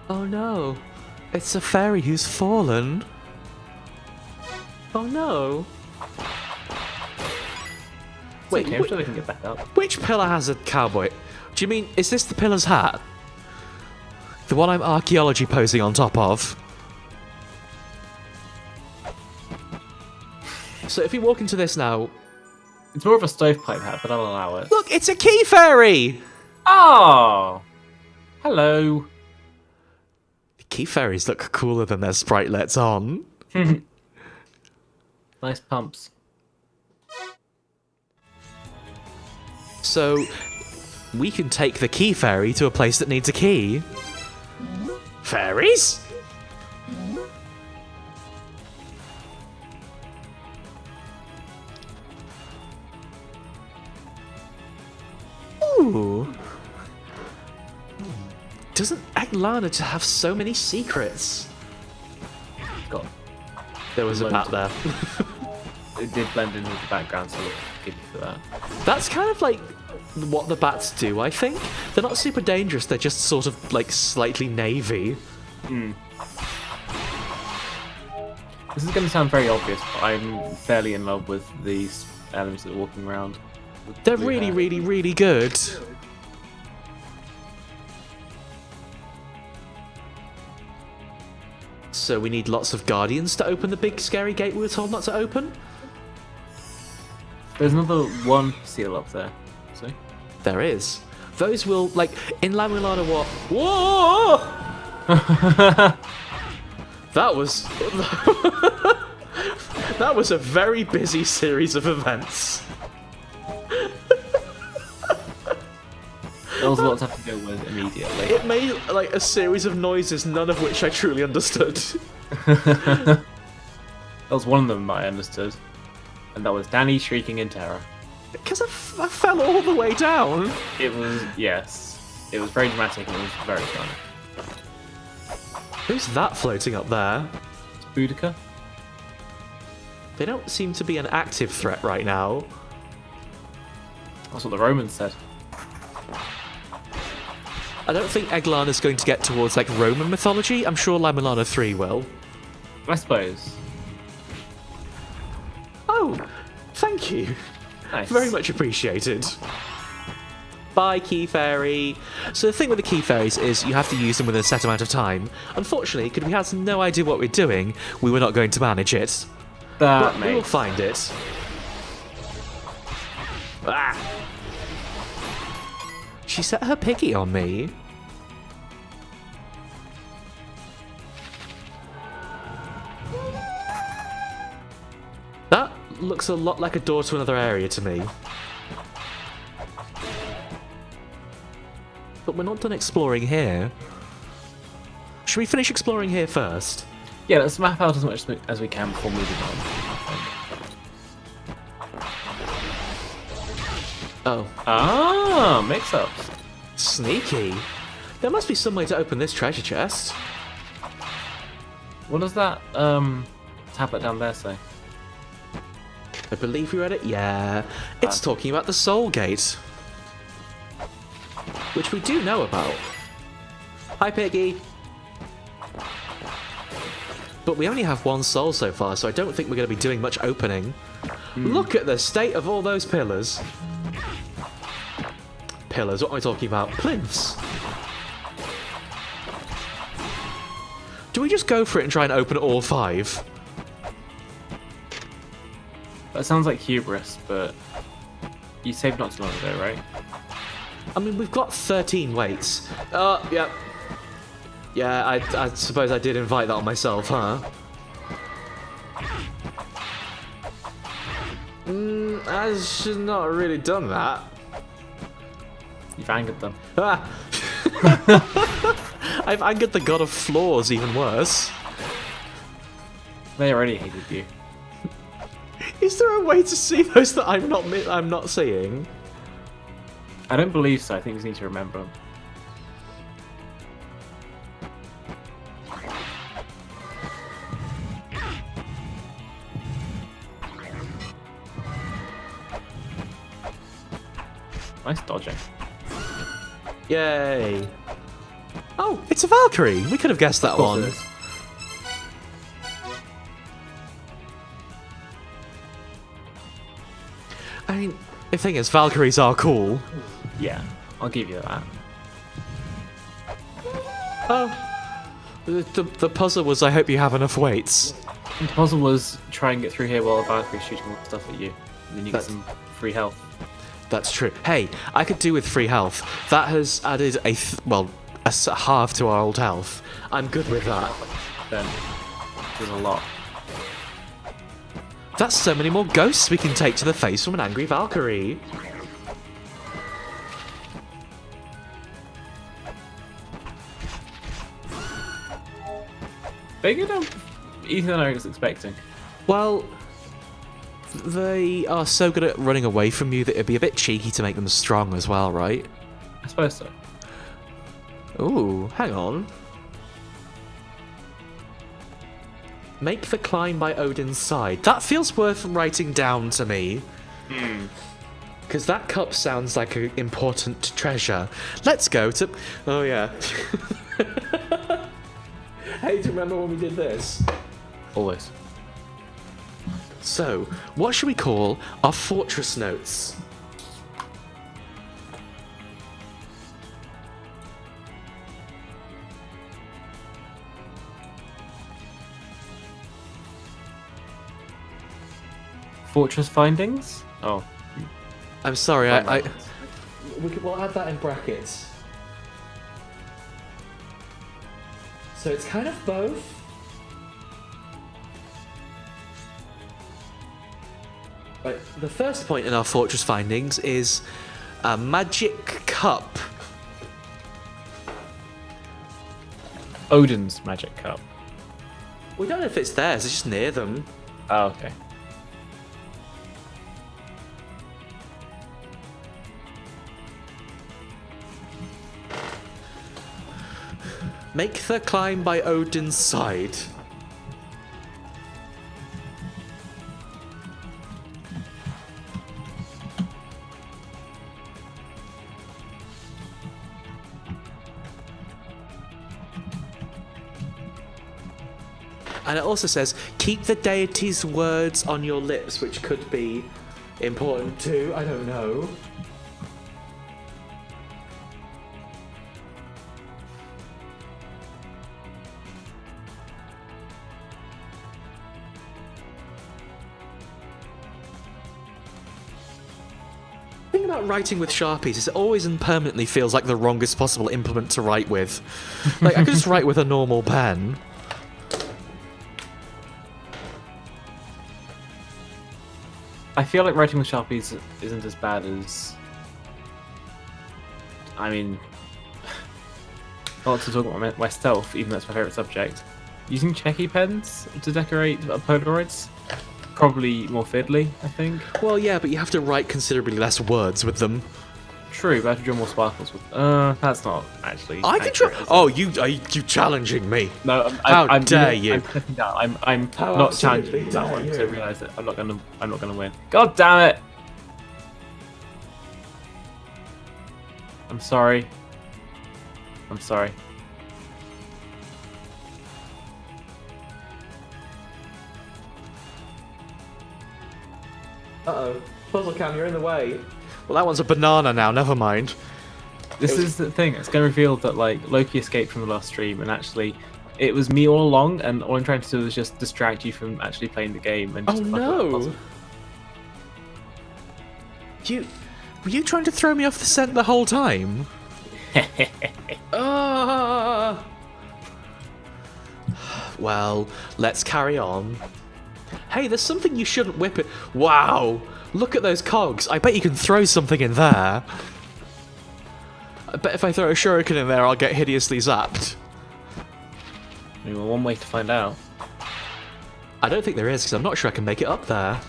Oh no. It's a fairy who's fallen. Oh no. Wait, Okay, I'm sure they can get back up. which pillar has a cowboy? Do you mean, is this the pillar's hat? The one I'm archaeology posing on top of? So if we walk into this now... It's more of a stovepipe hat, but I'll allow it. Look, it's a key fairy! Oh! Hello. The key fairies look cooler than their spritelets on. Nice pumps. So, we can take the key fairy to a place that needs a key. Fairies? Ooh. Doesn't La-Mulana to have so many secrets? God. There was a bat there. It did blend in with the background, so we'll give you for that. That's kind of like what the bats do, I think. They're not super dangerous, they're just sort of like slightly navy. This is going to sound very obvious, but I'm fairly in love with these elements that are walking around. They're really, really, really good. So we need lots of guardians to open the big scary gate we were told not to open? There's another one seal up there. See? There is. Those will, like, in La-Mulana what? Whoa! That was... that was a very busy series of events. There was a lot to have to deal with immediately. It made, like, a series of noises, none of which I truly understood. That was one of them that I understood. And that was Danny shrieking in terror. Because I fell all the way down. It was, yes. It was very dramatic and it was very fun. Who's that floating up there? It's Boudica. They don't seem to be an active threat right now. That's what the Romans said. I don't think Egglan is going to get towards, like, Roman mythology. I'm sure La-Mulana 3 will. I suppose. Oh, thank you. Nice. Very much appreciated. Bye, Key Fairy. So the thing with the Key Fairies is you have to use them within a set amount of time. Unfortunately, because we had no idea what we're doing, we were not going to manage it. That But we will makes find it. Ah! She set her piggy on me. That looks a lot like a door to another area to me. But we're not done exploring here. Should we finish exploring here first? Yeah, let's map out as much as we can before moving on. Oh. Ah, mix-ups. Sneaky. There must be some way to open this treasure chest. What does that tablet down there say? I believe we read it. Yeah, it's talking about the Soul Gate, which we do know about. Hi, Piggy. But we only have one soul so far, so I don't think we're going to be doing much opening. Look at the state of all those pillars. Pillars, what am I talking about? Plinths. Do we just go for it and try and open all 5? That sounds like hubris, but you saved not too long ago, right? I mean, we've got 13 weights. Oh, yeah. Yeah, I suppose I did invite that on myself, huh? I should not have really done that. You've angered them. Ah. I've angered the god of flaws even worse. They already hated you. Is there a way to see those that I'm not seeing? I don't believe so. I think you need to remember them. Nice dodging. Yay. Oh, it's a Valkyrie. We could have guessed that one. It is. I mean, the thing is, Valkyries are cool. Yeah, I'll give you that. Oh. The puzzle was, I hope you have enough weights. And the puzzle was try and get through here while Valkyrie's shooting more stuff at you. And then you get some free health. That's true. Hey, I could do with free health. That has added a half to our old health. I'm good with that. Then there's a lot. That's so many more ghosts we can take to the face from an angry Valkyrie. Bigger than easier than I was expecting. Well, they are so good at running away from you that it'd be a bit cheeky to make them strong as well, right? I suppose so. Ooh, hang on. Make the climb by Odin's side. That feels worth writing down to me. Because that cup sounds like an important treasure. Let's go to... Oh, yeah. Hey, do you remember when we did this? Always. So, what should we call our fortress notes? Fortress findings? Oh. I'm sorry, we'll add that in brackets. So it's kind of both. Right, the first point in our fortress findings is a magic cup. Odin's magic cup. We don't know if it's theirs, it's just near them. Oh, okay. Make the climb by Odin's side. And it also says, keep the deity's words on your lips, which could be important too, I don't know. The thing about writing with Sharpies is it always and permanently feels like the wrongest possible implement to write with. Like, I could just write with a normal pen. I feel like writing with Sharpies isn't as bad as... I mean... not to talk about myself, even though that's my favourite subject. Using Checky pens to decorate Polaroids? Probably more fiddly, I think. Well, yeah, but you have to write considerably less words with them. True, but I have to draw more sparkles with. That's not actually. I can try. accurate, is it? Oh, you challenging me? No, How I'm, dare you? you. I'm stepping down. I'm How not absolutely challenging that dare one you. to realize that I'm not gonna win. God damn it! I'm sorry. I'm sorry. Uh-oh. Puzzle cam, you're in the way. Well, that one's a banana now, never mind. This is the thing. It's going to reveal that like Loki escaped from the last stream, and actually, it was me all along. And all I'm trying to do is just distract you from actually playing the game. And Oh just fuck it up no! possible. Were you trying to throw me off the scent the whole time? Well, let's carry on. Hey, there's something you shouldn't whip it. Wow! Look at those cogs. I bet you can throw something in there. I bet if I throw a shuriken in there, I'll get hideously zapped. Well, one way to find out. I don't think there is, because I'm not sure I can make it up there.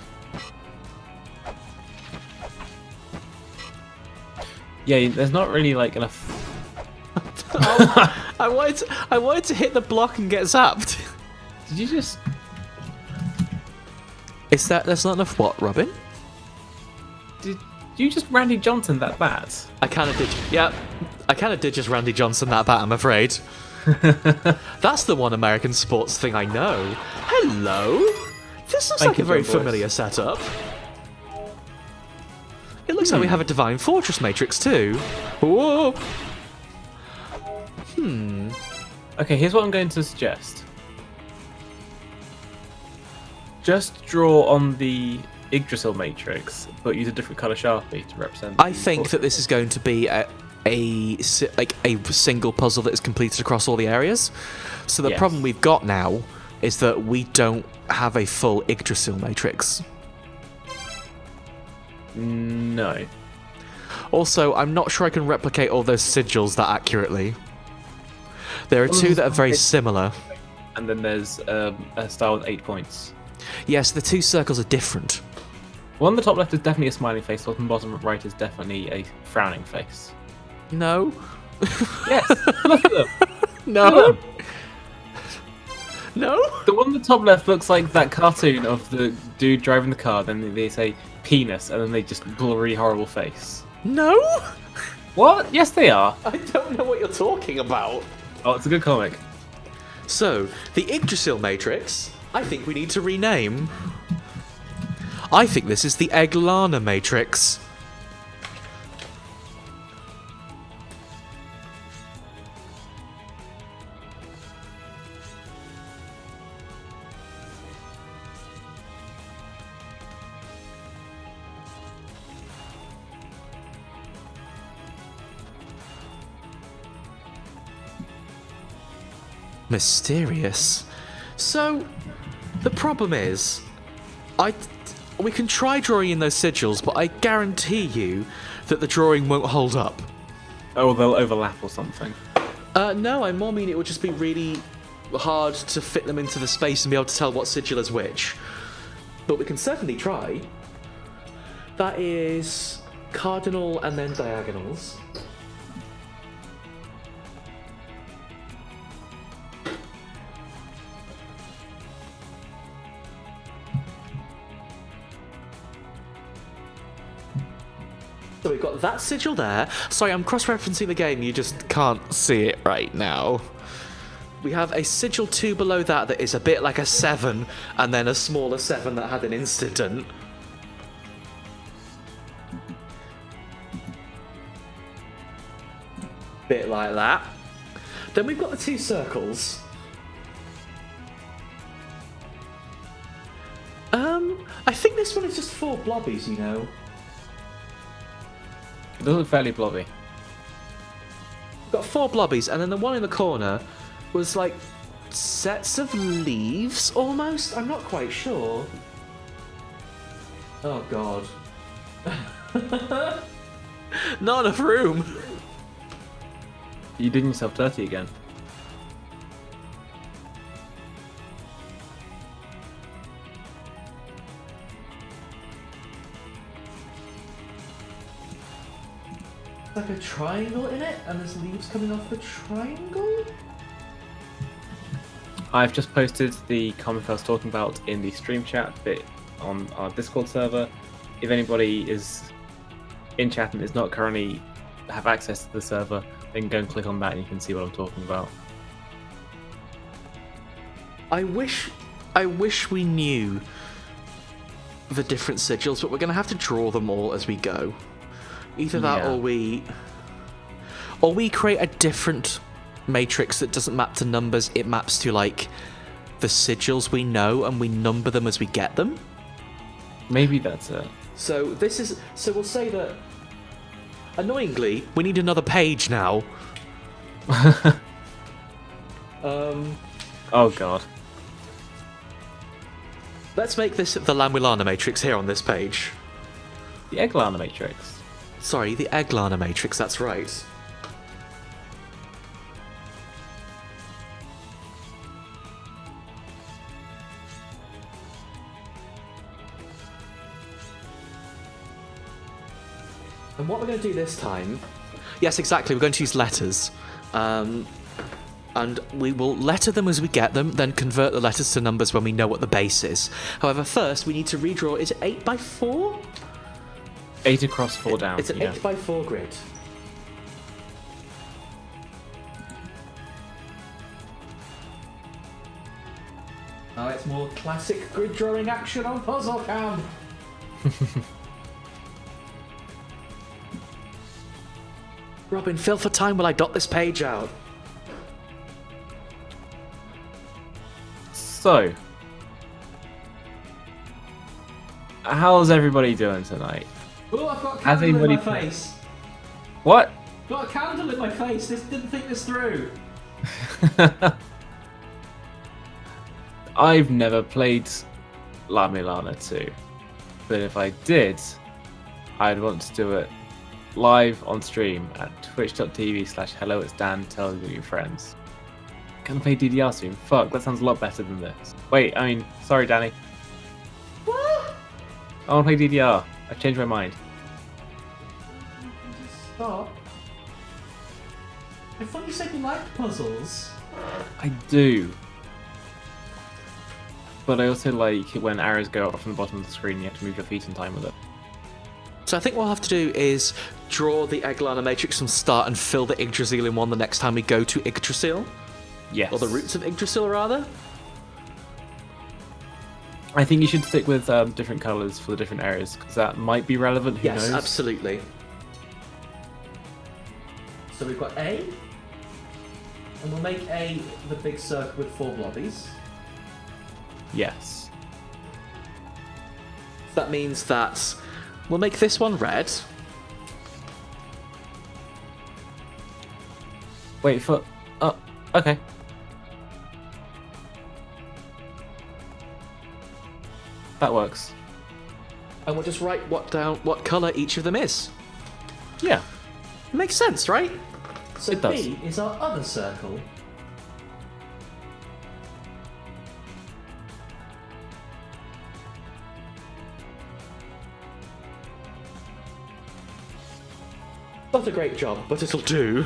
Yeah, there's not really like enough. I wanted to hit the block and get zapped. Did you just? There's not enough what, Robin? Did you just Randy Johnson that bad? I kind of did. Yeah, I kind of did just Randy Johnson that bat, I'm afraid. That's the one American sports thing I know. Hello. This looks like a very familiar setup. It looks like we have a Divine Fortress Matrix too. Whoa. Okay, here's what I'm going to suggest. Just draw on the Yggdrasil matrix, but use a different color Sharpie to represent. I think that this is going to be a single puzzle that is completed across all the areas. So the problem we've got now is that we don't have a full Yggdrasil matrix. No. Also, I'm not sure I can replicate all those sigils that accurately. There are two that are very similar. And then there's a star with 8 points. Yes, the two circles are different. One on the top left is definitely a smiling face, the one on the bottom right is definitely a frowning face. No. Yes, look at them. No. Look at them. No. The one on the top left looks like that cartoon of the dude driving the car, then they say penis, and then they just pull a really horrible face. No. What? Yes, they are. I don't know what you're talking about. Oh, it's a good comic. So, the Yggdrasil matrix, I think we need to rename. I think this is the La-Mulana matrix. Mysterious. So, the problem is, we can try drawing in those sigils, but I guarantee you that the drawing won't hold up. Oh, they'll overlap or something. No, I more mean it would just be really hard to fit them into the space and be able to tell what sigil is which. But we can certainly try. That is cardinal and then diagonals. So we've got that sigil there. Sorry, I'm cross-referencing the game, you just can't see it right now. We have a sigil 2 below that is a bit like a 7, and then a smaller 7 that had an incident. Bit like that. Then we've got the 2 circles. I think this one is just 4 blobbies, you know. It does look fairly blobby. We've got 4 blobbies, and then the one in the corner was like sets of leaves, almost? I'm not quite sure. Oh, God. Not enough room. You're doing yourself dirty again. like a triangle in it, and there's leaves coming off the triangle? I've just posted the comic I was talking about in the stream chat bit on our Discord server. If anybody is in chat and is not currently have access to the server, then go and click on that and you can see what I'm talking about. I wish we knew the different sigils, but we're going to have to draw them all as we go. Either that or we create a different matrix that doesn't map to numbers, it maps to like the sigils we know and we number them as we get them. Maybe that's it. So we'll say that annoyingly we need another page now. Oh god. Let's make this the La-Mulana matrix here on this page. The Egglana matrix. Sorry, the Egglana matrix, that's right. And what we're going to do this time... Yes, exactly, we're going to use letters. And we will letter them as we get them, then convert the letters to numbers when we know what the base is. However, first we need to redraw... Is it 8x4? 8 across, 4 down. It's an 8x4 grid. Oh, it's more classic grid drawing action on Puzzle Cam. Robin, fill for time while I dot this page out. So, how's everybody doing tonight? Oh, I've got a Has candle in my anybody face. What? Got a candle in my face. This didn't think this through. I've never played La-Mulana 2, but if I did, I'd want to do it live on stream at twitch.tv/hello it's Dan, tell your friends. Can I play DDR soon? Fuck, that sounds a lot better than this. Wait, I mean, sorry Danny. What? I want to play DDR. I've changed my mind. Stop. I thought you said you liked puzzles. I do. But I also like when arrows go up from the bottom of the screen, you have to move your feet in time with it. So I think what we'll have to do is draw the Egglana matrix from start and fill the Yggdrasil in one the next time we go to Yggdrasil. Yes. Or the roots of Yggdrasil, rather. I think you should stick with different colours for the different areas, because that might be relevant, who knows? Yes, absolutely. So we've got A, and we'll make A the big circle with 4 blobbies. Yes. So that means that we'll make this one red. Wait for... Oh, okay. That works. And we'll just write what colour each of them is. Yeah. Makes sense, right? So It does. B is our other circle. Not a great job, but it'll do.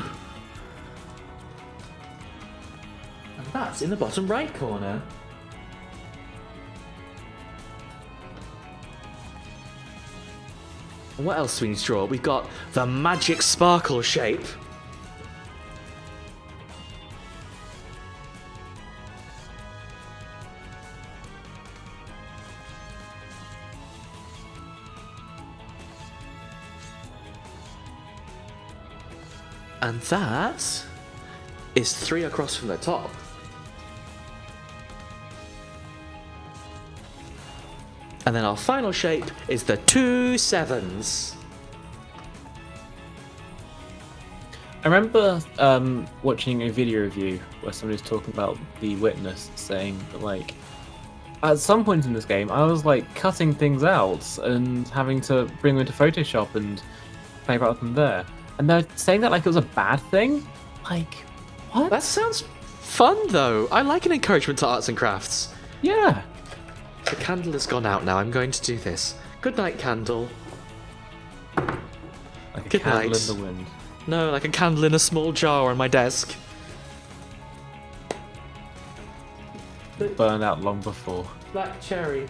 And that's in the bottom right corner. And what else do we need to draw? We've got the magic sparkle shape. And that is 3 across from the top. And then our final shape is the 2 7s. I remember watching a video review where somebody was talking about The Witness, saying that, like, at some point in this game, I was, like, cutting things out and having to bring them into Photoshop and play about them there. And they're saying that like it was a bad thing? Like, what? That sounds fun, though. I like an encouragement to arts and crafts. Yeah. The candle has gone out now. I'm going to do this. Good night, candle. Like a Good candle night. in the wind. No, like a candle in a small jar on my desk. Burned out long before. Black cherry.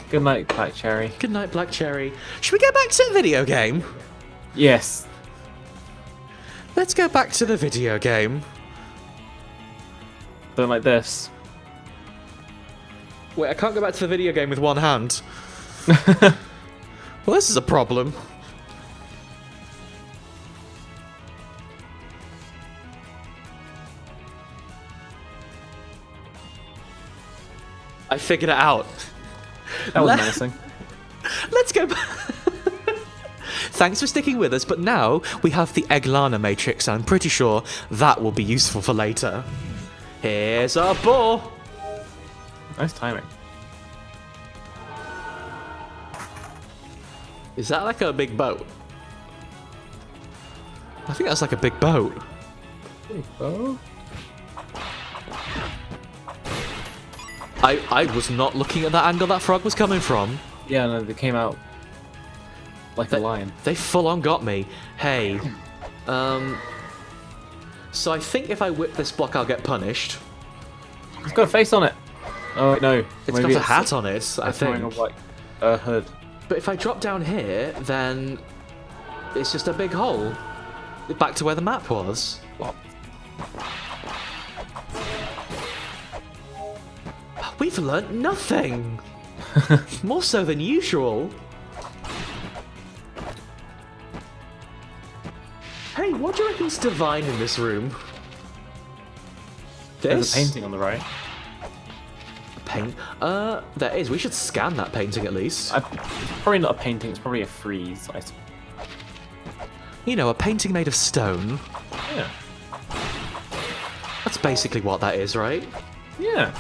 Good night, Black Cherry. Good night, Black Cherry. Should we get back to the video game? Yes. Let's go back to the video game. Don't like this. Wait, I can't go back to the video game with one hand. Well, this is a problem. I figured it out. That was menacing. Let's go back. Thanks for sticking with us, but now we have the La-Mulana matrix, and I'm pretty sure that will be useful for later. Here's our ball. Nice timing. Is that like a big boat? I think that's like a big boat. Oh. I was not looking at that angle that frog was coming from. Yeah, no, they came out like a lion. They full on got me. Hey. So I think if I whip this block, I'll get punished. It's got a face on it. Oh wait, no. It's got a hat on it, I think. Wearing a white hood. But if I drop down here, then it's just a big hole. Back to where the map was. What? We've learnt nothing. More so than usual. Hey, what do you reckon's divine in this room? There's a painting on the right. Paint? There is. We should scan that painting at least. It's probably not a painting, it's probably a frieze. You know, a painting made of stone. Yeah. That's basically what that is, right? Yeah.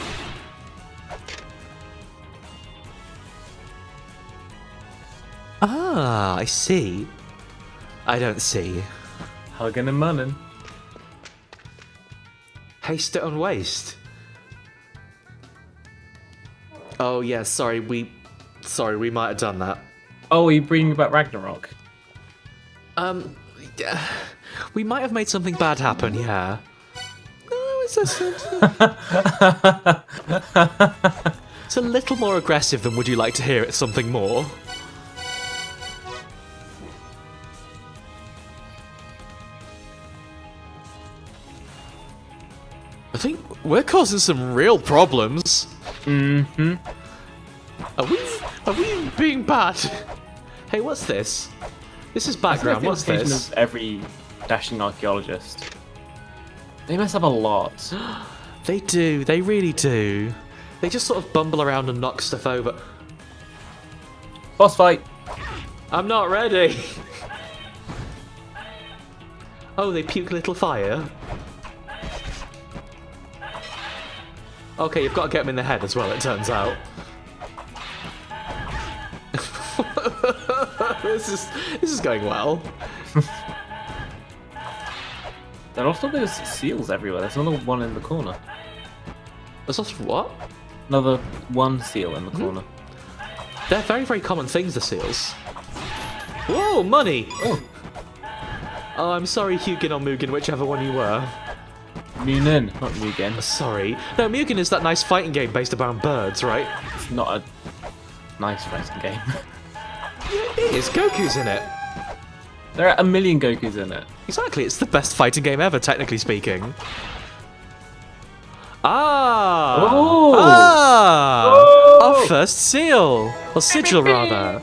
Ah, I see. I don't see. Hugging and munning. Haste it on waste. Oh yeah, sorry, we might have done that. Oh, are you bringing about Ragnarok? Yeah, we might have made something bad happen, yeah. No, it's a little more aggressive than would you like to hear it something more. I think we're causing some real problems. Mm-hmm. Are we being bad? Hey, what's this? This is background. What's this? Of every dashing archaeologist. They mess up a lot. They do. They really do. They just sort of bumble around and knock stuff over. Boss fight. I'm not ready. Oh, they puke little fire. Okay, you've got to get him in the head as well, it turns out. This is going well. There are also those seals everywhere. There's another one in the corner. There's also what? Another one seal in the corner. They're very, very common things, the seals. Whoa, money! Oh. Oh, I'm sorry, Hugin or Mugen, whichever one you were. Munin, not Mugen. Sorry. No, Mugen is that nice fighting game based around birds, right? It's not a nice fighting game. It is. Goku's in it. There are a million Gokus in it. Exactly, it's the best fighting game ever, technically speaking. Ah! Oh! Ah! Oh! Our first seal! Or sigil, rather.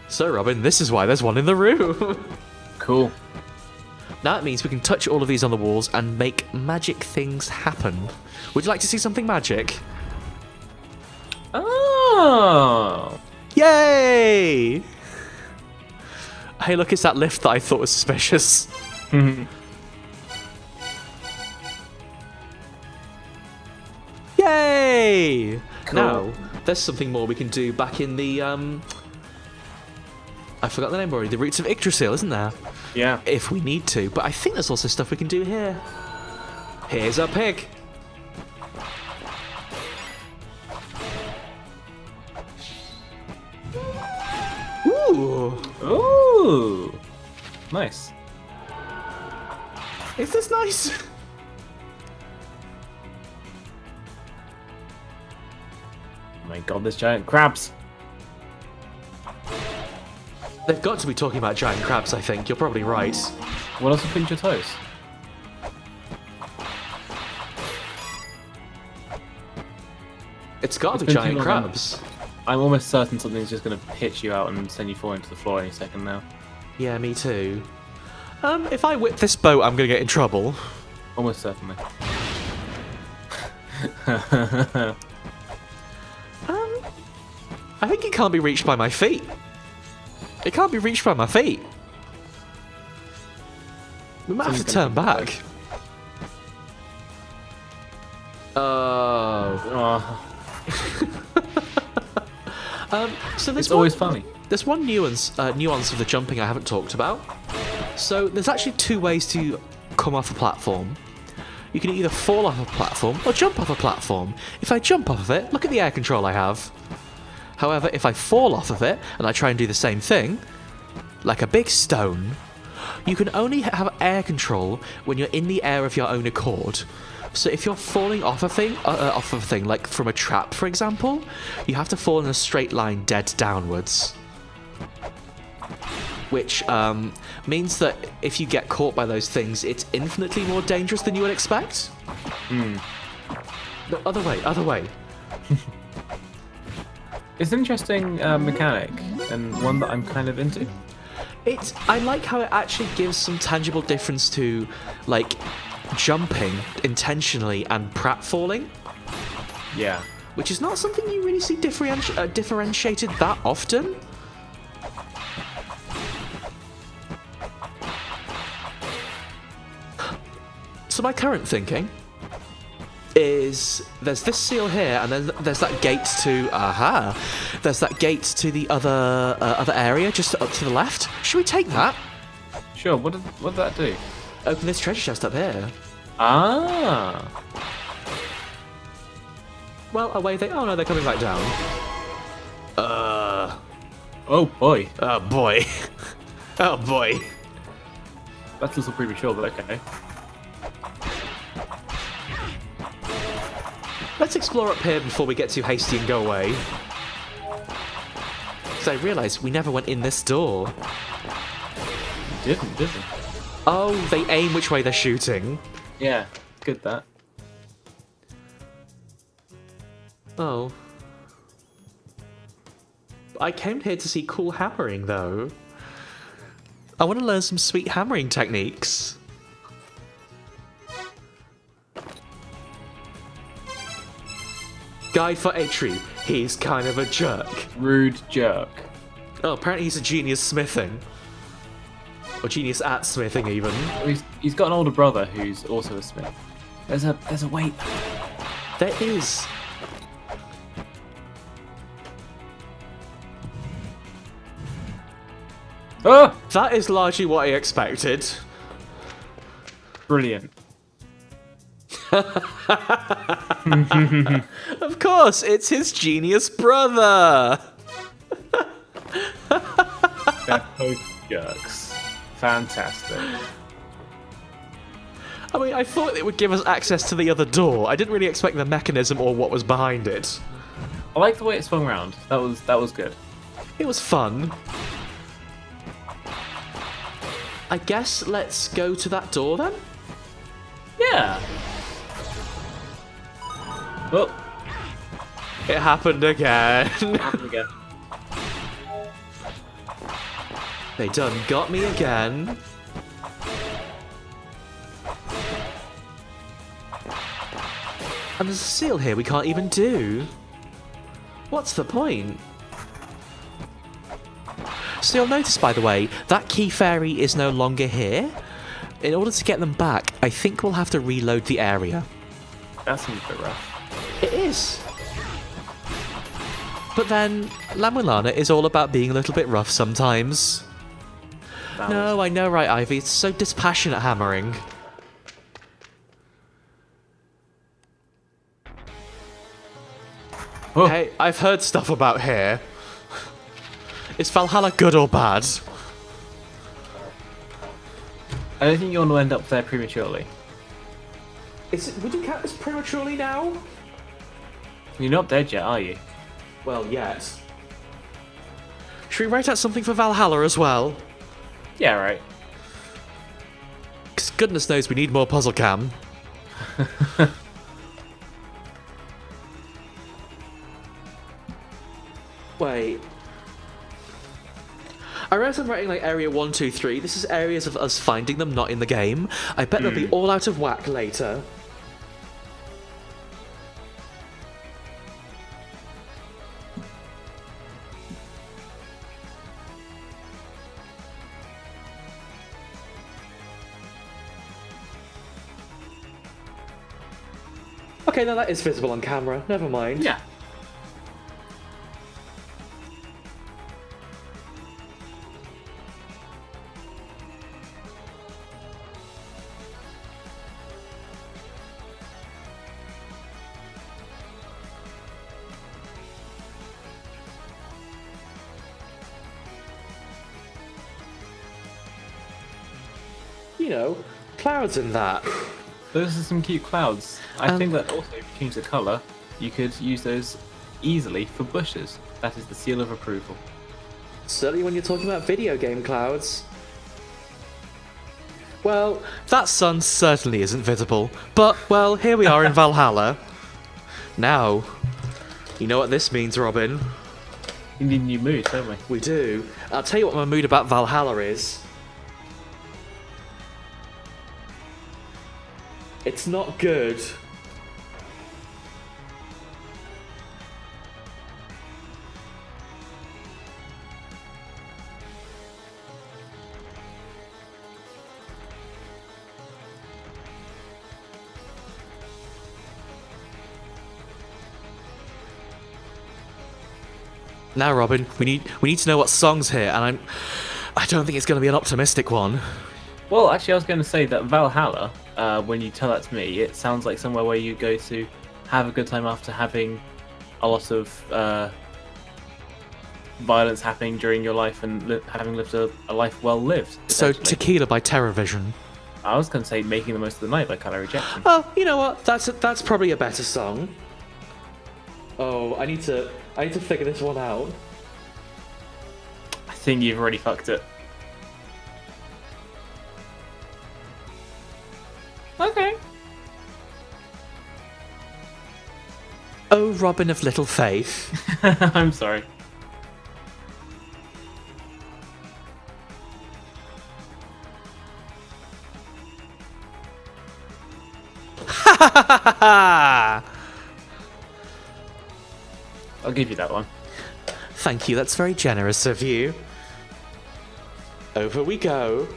So, Robin, this is why there's one in the room. Cool. Now it means we can touch all of these on the walls and make magic things happen. Would you like to see something magic? Oh! Yay! Hey, look, it's that lift that I thought was suspicious. Yay! Cool. Now, there's something more we can do back in the, I forgot the name already, the Roots of Yggdrasil, isn't there? Yeah. If we need to, but I think there's also stuff we can do here. Here's a pig. Ooh. Ooh! Nice. Is this nice? Oh my god, there's giant crabs. They've got to be talking about giant crabs, I think. You're probably right. What else will pinch your toes? It's got to It's be been giant too long, crabs. I'm almost certain something's just going to pitch you out and send you falling to the floor any second now. Yeah, me too. If I whip this boat, I'm gonna get in trouble. Almost certainly. I think it can't be reached by my feet. It can't be reached by my feet. We might have to turn back. Oh. So there's It's always funny. There's one nuance of the jumping I haven't talked about. So there's actually two ways to come off a platform. You can either fall off a platform or jump off a platform. If I jump off of it, look at the air control I have. However, if I fall off of it and I try and do the same thing, like a big stone, you can only have air control when you're in the air of your own accord. So if you're falling off a thing, like from a trap, for example, you have to fall in a straight line dead downwards. Which means that if you get caught by those things, it's infinitely more dangerous than you would expect. Hmm. No, other way. It's an interesting mechanic, and one that I'm kind of into. I like how it actually gives some tangible difference to, like, jumping intentionally and pratfalling. Yeah. Which is not something you really see differentiated that often. So my current thinking is there's this seal here, and then there's that gate to there's that gate to the other area just up to the left. Should we take that? Sure. What did that do? Open this treasure chest up here. Ah. Well, away they. Oh no, they're coming back down. Oh boy. Oh boy. Oh boy. That's a little premature, but okay. Let's explore up here before we get too hasty and go away. Because I realise we never went in this door. Didn't. Oh, they aim which way they're shooting. Yeah. Good that. Oh. I came here to see cool hammering, though. I want to learn some sweet hammering techniques. Guide for entry. He's kind of a jerk. Rude jerk. Oh, apparently he's a genius smithing. Or genius at smithing, even. He's got an older brother who's also a smith. There's a weight. There is. Oh! That is largely what I expected. Brilliant. Of course, it's his genius brother. They're both jerks. Fantastic. I mean, I thought it would give us access to the other door. I didn't really expect the mechanism or what was behind it. I like the way it swung around. That was good. It was fun. I guess let's go to that door then? Yeah. Oh, It happened again. happened again. They done got me again. And there's a seal here we can't even do. What's the point? So you'll notice, by the way, that key fairy is no longer here. In order to get them back, I think we'll have to reload the area. That seems a bit rough. It is. But then, La-Mulana is all about being a little bit rough sometimes. No, I know, right, Ivy? It's so dispassionate hammering. Oh. Hey, I've heard stuff about here. Is Valhalla good or bad? I don't think you want to end up there prematurely. Would you count this prematurely now? You're not dead yet, are you? Well, yes. Should we write out something for Valhalla as well? Yeah, right. 'Cause goodness knows we need more puzzle cam. Wait. I realize I'm writing like area 1, 2, 3. This is areas of us finding them, not in the game. I bet they'll be all out of whack later. Okay, now that is visible on camera. Never mind. Yeah. You know, clouds in that. Those are some cute clouds. I think that also, if you change the colour, you could use those easily for bushes. That is the seal of approval. Certainly when you're talking about video game clouds. Well, that sun certainly isn't visible. But, well, here we are in Valhalla. Now, you know what this means, Robin? We need a new mood, don't we? We do. I'll tell you what my mood about Valhalla is. It's not good. Now, Robin, we need to know what song's here, and I don't think it's going to be an optimistic one. Well, actually, I was going to say that Valhalla, when you tell that to me, it sounds like somewhere where you go to have a good time after having a lot of violence happening during your life and having lived a life well lived. So, Tequila by Terrorvision. I was going to say Making the Most of the Night by Color Rejection. Oh, you know what? That's probably a better song. Oh, I need to figure this one out. I think you've already fucked it. Okay. Oh, Robin of Little Faith. I'm sorry. I'll give you that one. Thank you, that's very generous of you. Over we go.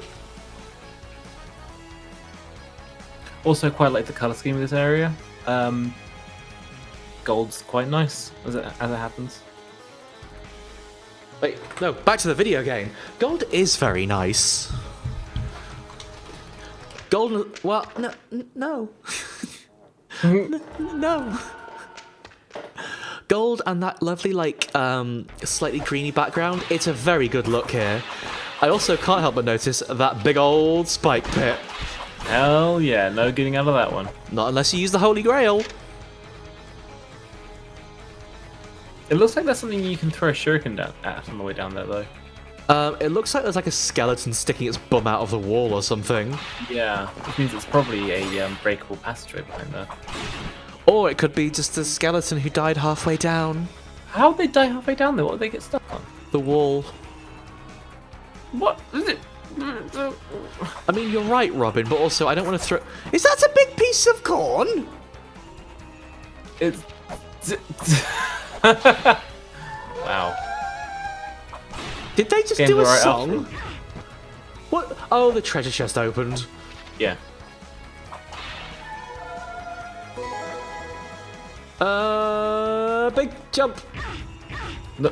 Also quite like the colour scheme of this area. Gold's quite nice, as it happens. Wait, no, back to the video game. Gold is very nice. Gold, well, no. No. Gold and that lovely, like, slightly greeny background, it's a very good look here. I also can't help but notice that big old spike pit. Hell yeah, no getting out of that one. Not unless you use the Holy Grail. It looks like there's something you can throw a shuriken at on the way down there, though. It looks like there's like a skeleton sticking its bum out of the wall or something. Yeah, which means it's probably a breakable passageway behind there. Or it could be just a skeleton who died halfway down. How'd they die halfway down there? What did they get stuck on? The wall. What is it? I mean, you're right, Robin, but also I don't want to throw... Is that a big piece of corn? It's... Wow. Did they just Came do a right song? after. What? Oh, the treasure chest opened. Yeah. Big jump. No.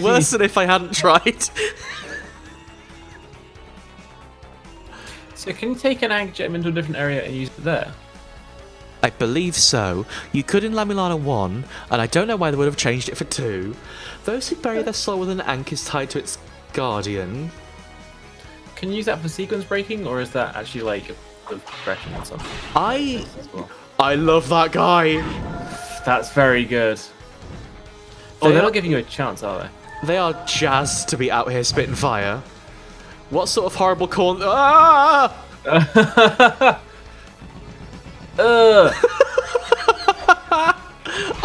Worse than if I hadn't tried. So can you take an ag gem into a different area and use it there? I believe so. You could in La-Mulana 1, and I don't know why they would have changed it for 2. Those who bury their soul with an ankh is tied to its guardian. Can you use that for sequence breaking, or is that actually like the progression or something? I As well? love that guy. That's very good. Oh, They they're are- not giving you a chance, are They are jazzed to be out here spitting fire. What sort of horrible corn? Ah! they? Ugh.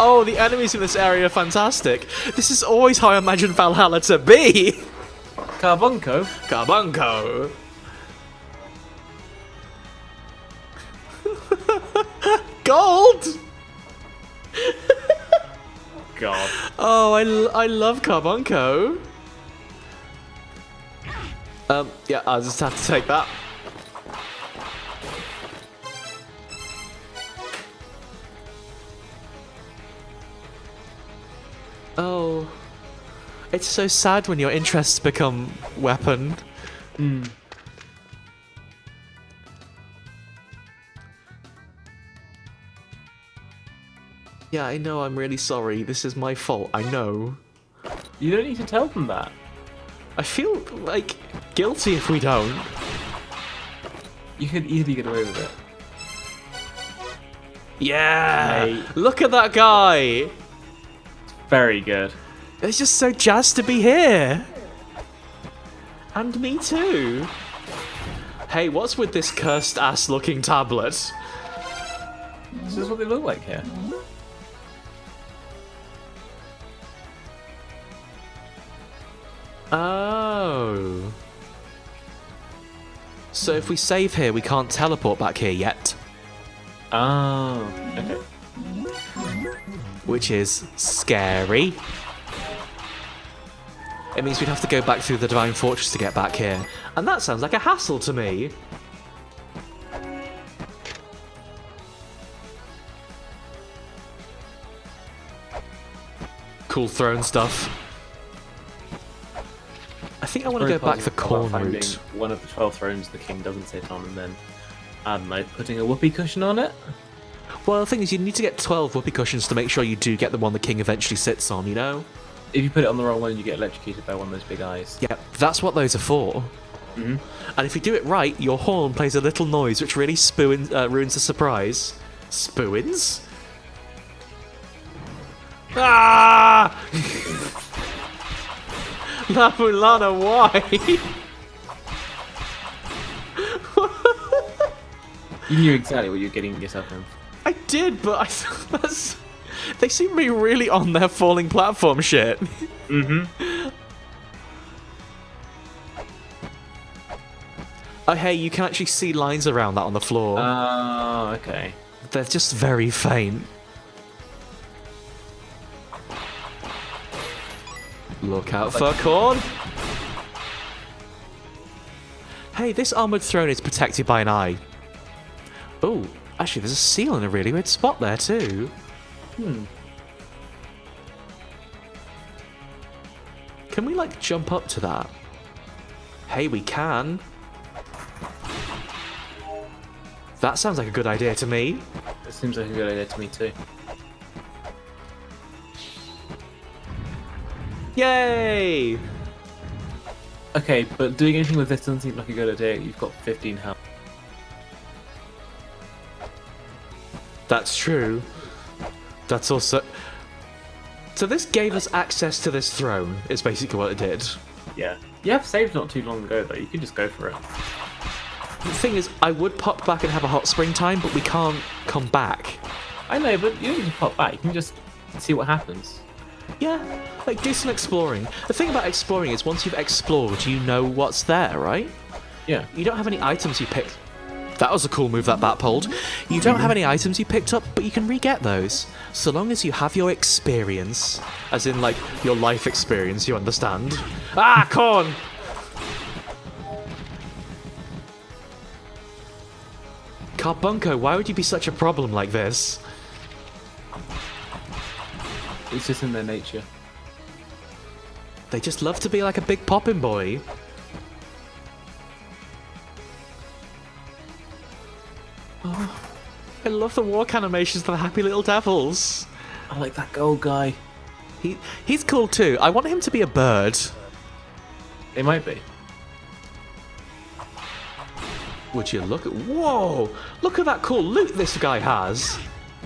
Oh, the enemies in this area are fantastic. This is always how I imagine Valhalla to be. Carbunco. Carbunco. Gold. God. Oh, I love Carbunco. Yeah, I'll just have to take that. Oh, it's so sad when your interests become weapon. Yeah, I know, I'm really sorry. This is my fault, I know. You don't need to tell them that. I feel, like, guilty if we don't. You could easily get away with it. Yeah! Mate. Look at that guy! Very good. They're just so jazzed to be here! And me too! Hey, what's with this cursed-ass looking tablet? This is what they look like here. Oh. So if we save here, we can't teleport back here yet. Oh, okay. Which is scary. It means we'd have to go back through the Divine Fortress to get back here. And that sounds like a hassle to me. Cool throne stuff. I think I want to go back the corn route. One of the 12 thrones the king doesn't sit on, and then, I don't know, putting a whoopee cushion on it? Well, the thing is, you need to get 12 whoopee cushions to make sure you do get the one the king eventually sits on, you know? If you put it on the wrong one, you get electrocuted by one of those big eyes. Yeah, that's what those are for. And if you do it right, your horn plays a little noise which really ruins the surprise. Spoons? Ah! La-Mulana, why? You knew exactly what you were getting yourself in. I did, but I thought that's... They seem to be really on their falling platform shit. Oh, hey, you can actually see lines around that on the floor. Oh, okay. They're just very faint. Look out for corn. Hey, this armored throne is protected by an eye. Oh, actually, there's a seal in a really weird spot there too. Can we, like, jump up to that? Hey, we can. That sounds like a good idea to me. It seems like a good idea to me too. Yay! Okay, but doing anything with this doesn't seem like a good idea. You've got 15 health. That's true. That's also... So this gave us access to this throne, is basically what it did. Yeah. You have saved not too long ago, though. You could just go for it. The thing is, I would pop back and have a hot spring time, but we can't come back. I know, but you don't need to pop back. You can just see what happens. Yeah, like, do some exploring. The thing about exploring is once you've explored, you know what's there, right? Yeah. You don't have any items you picked. That was a cool move that pulled. You don't have any items you picked up, but you can re-get those. So long as you have your experience. As in, like, your life experience, you understand? Ah, corn! Carbunco, why would you be such a problem like this? It's just in their nature. They just love to be like a big poppin' boy. Oh, I love the walk animations for the happy little devils. I like that gold guy. He's cool too. I want him to be a bird. They might be. Would you look at... Whoa! Look at that cool loot this guy has.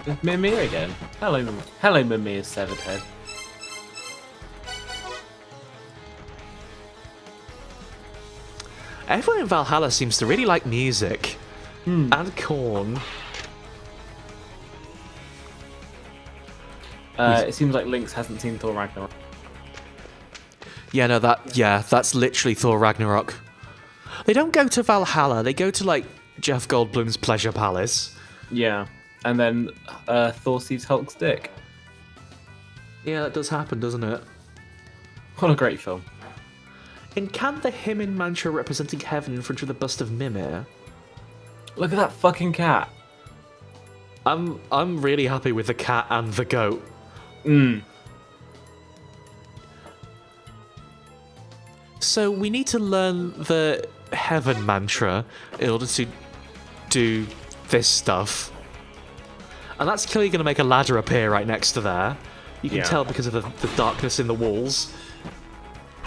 It's Mimir again. Hello, Mimir's severed head. Everyone in Valhalla seems to really like music. And corn. It seems like Lynx hasn't seen Thor Ragnarok. Yeah, no, that's literally Thor Ragnarok. They don't go to Valhalla, they go to, like, Jeff Goldblum's Pleasure Palace. Yeah, and then Thor sees Hulk's dick. Yeah, that does happen, doesn't it? What a great film. In Can the Hymn in Mantra representing heaven in front of the bust of Mimir? Look at that fucking cat. I'm really happy with the cat and the goat. So we need to learn the heaven mantra in order to do this stuff. And that's clearly going to make a ladder appear right next to there. You can tell because of the darkness in the walls.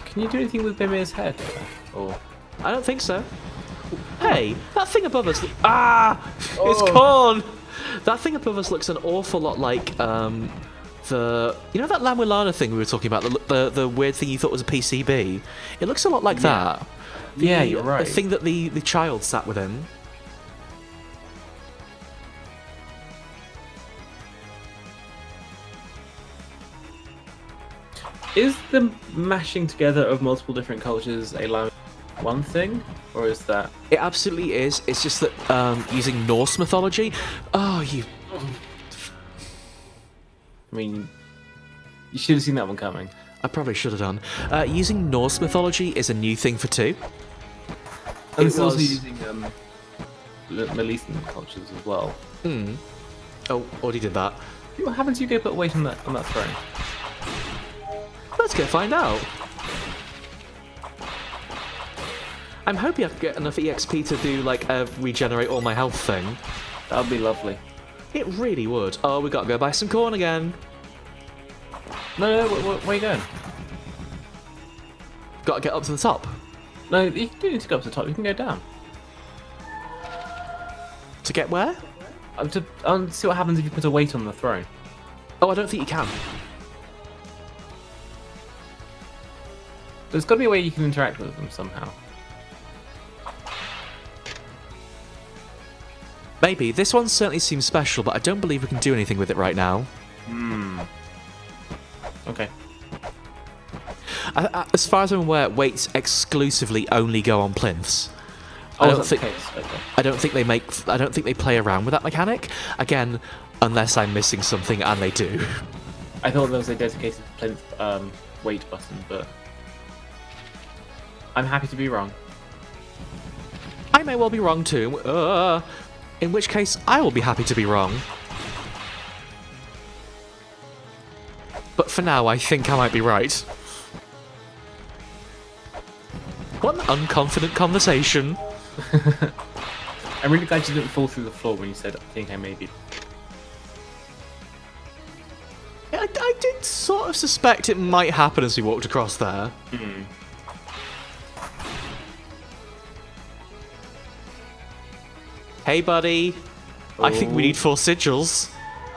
Can you do anything with Mimir's head? Or I don't think so. Hey, that thing above us... It's corn! That thing above us looks an awful lot like the... You know that La-Mulana thing we were talking about? The weird thing you thought was a PCB? It looks a lot like that. Yeah, you're right. The thing that the child sat within. Is the mashing together of multiple different cultures a one thing? Or is that... It absolutely is. It's just that using Norse mythology... Oh, you... I mean, you should have seen that one coming. I probably should have done. Using Norse mythology is a new thing for 2. And it's also using Middle Eastern cultures as well. Oh, already did that. What happens if you go put weight on that throne? Let's go find out. I'm hoping I can get enough EXP to do, like, a regenerate all my health thing. That would be lovely. It really would. Oh, we gotta go buy some corn again. No, where are you going? Gotta get up to the top. No, you do need to go up to the top. You can go down. To get where? To see what happens if you put a weight on the throne. Oh, I don't think you can. There's got to be a way you can interact with them somehow. Maybe. This one certainly seems special, but I don't believe we can do anything with it right now. Okay. As far as I'm aware, weights exclusively only go on plinths. Oh, that's the case. Okay. I don't think they play around with that mechanic. Again, unless I'm missing something, and they do. I thought there was a dedicated plinth weight button, but I'm happy to be wrong. I may well be wrong too. In which case, I will be happy to be wrong. But for now, I think I might be right. What an unconfident conversation. I'm really glad you didn't fall through the floor when you said, I think I may be. I did sort of suspect it might happen as we walked across there. Hey, buddy. I think we need 4 sigils.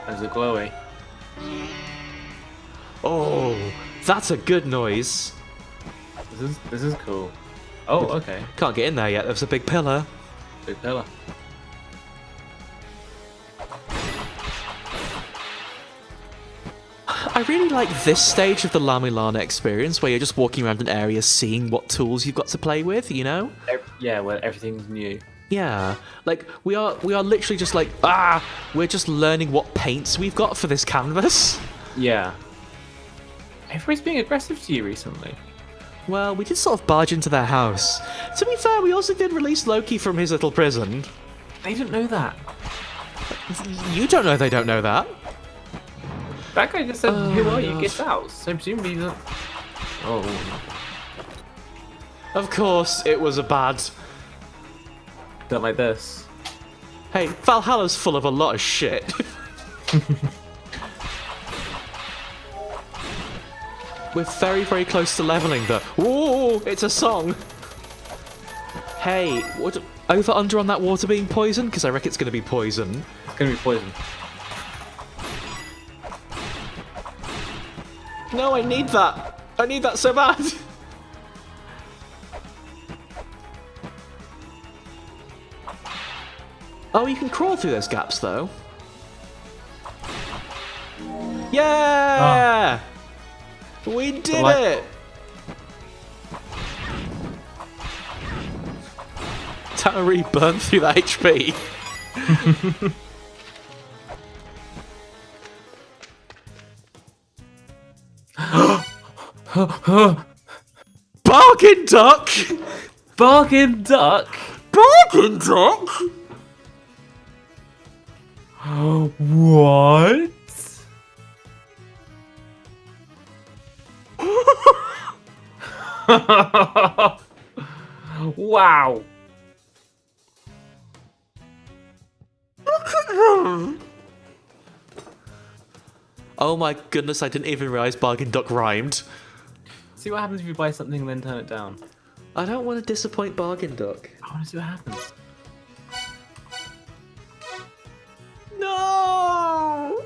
There's a glowy. Oh, that's a good noise. This is cool. Oh, okay. Can't get in there yet. There's a big pillar. Big pillar. I really like this stage of the La-Mulana experience where you're just walking around an area seeing what tools you've got to play with, you know? Yeah, where everything's new. Yeah, like we are literally just like, we're just learning what paints we've got for this canvas. Yeah. Everybody's being aggressive to you recently. Well, we did sort of barge into their house. To be fair, we also did release Loki from his little prison. They didn't know that. You don't know they don't know that. That guy just said, who are you? Get out. So presumably he doesn't... Oh. Of course, it was a bad... Don't like this. Hey, Valhalla's full of a lot of shit. We're very, very close to leveling the... Ooh, it's a song. Hey, what... Over under on that water being poison? Because I reckon it's going to be poison. It's gonna be poison. No, I need that. I need that so bad. Oh, you can crawl through those gaps, though. Yeah! Oh. We did it! Tana really burned through that HP. Bargain duck! Bargain duck. Bargain duck! What? Wow. Oh my goodness, I didn't even realize bargain duck rhymed. See what happens if you buy something and then turn it down. I don't want to disappoint bargain duck. I want to see what happens. No!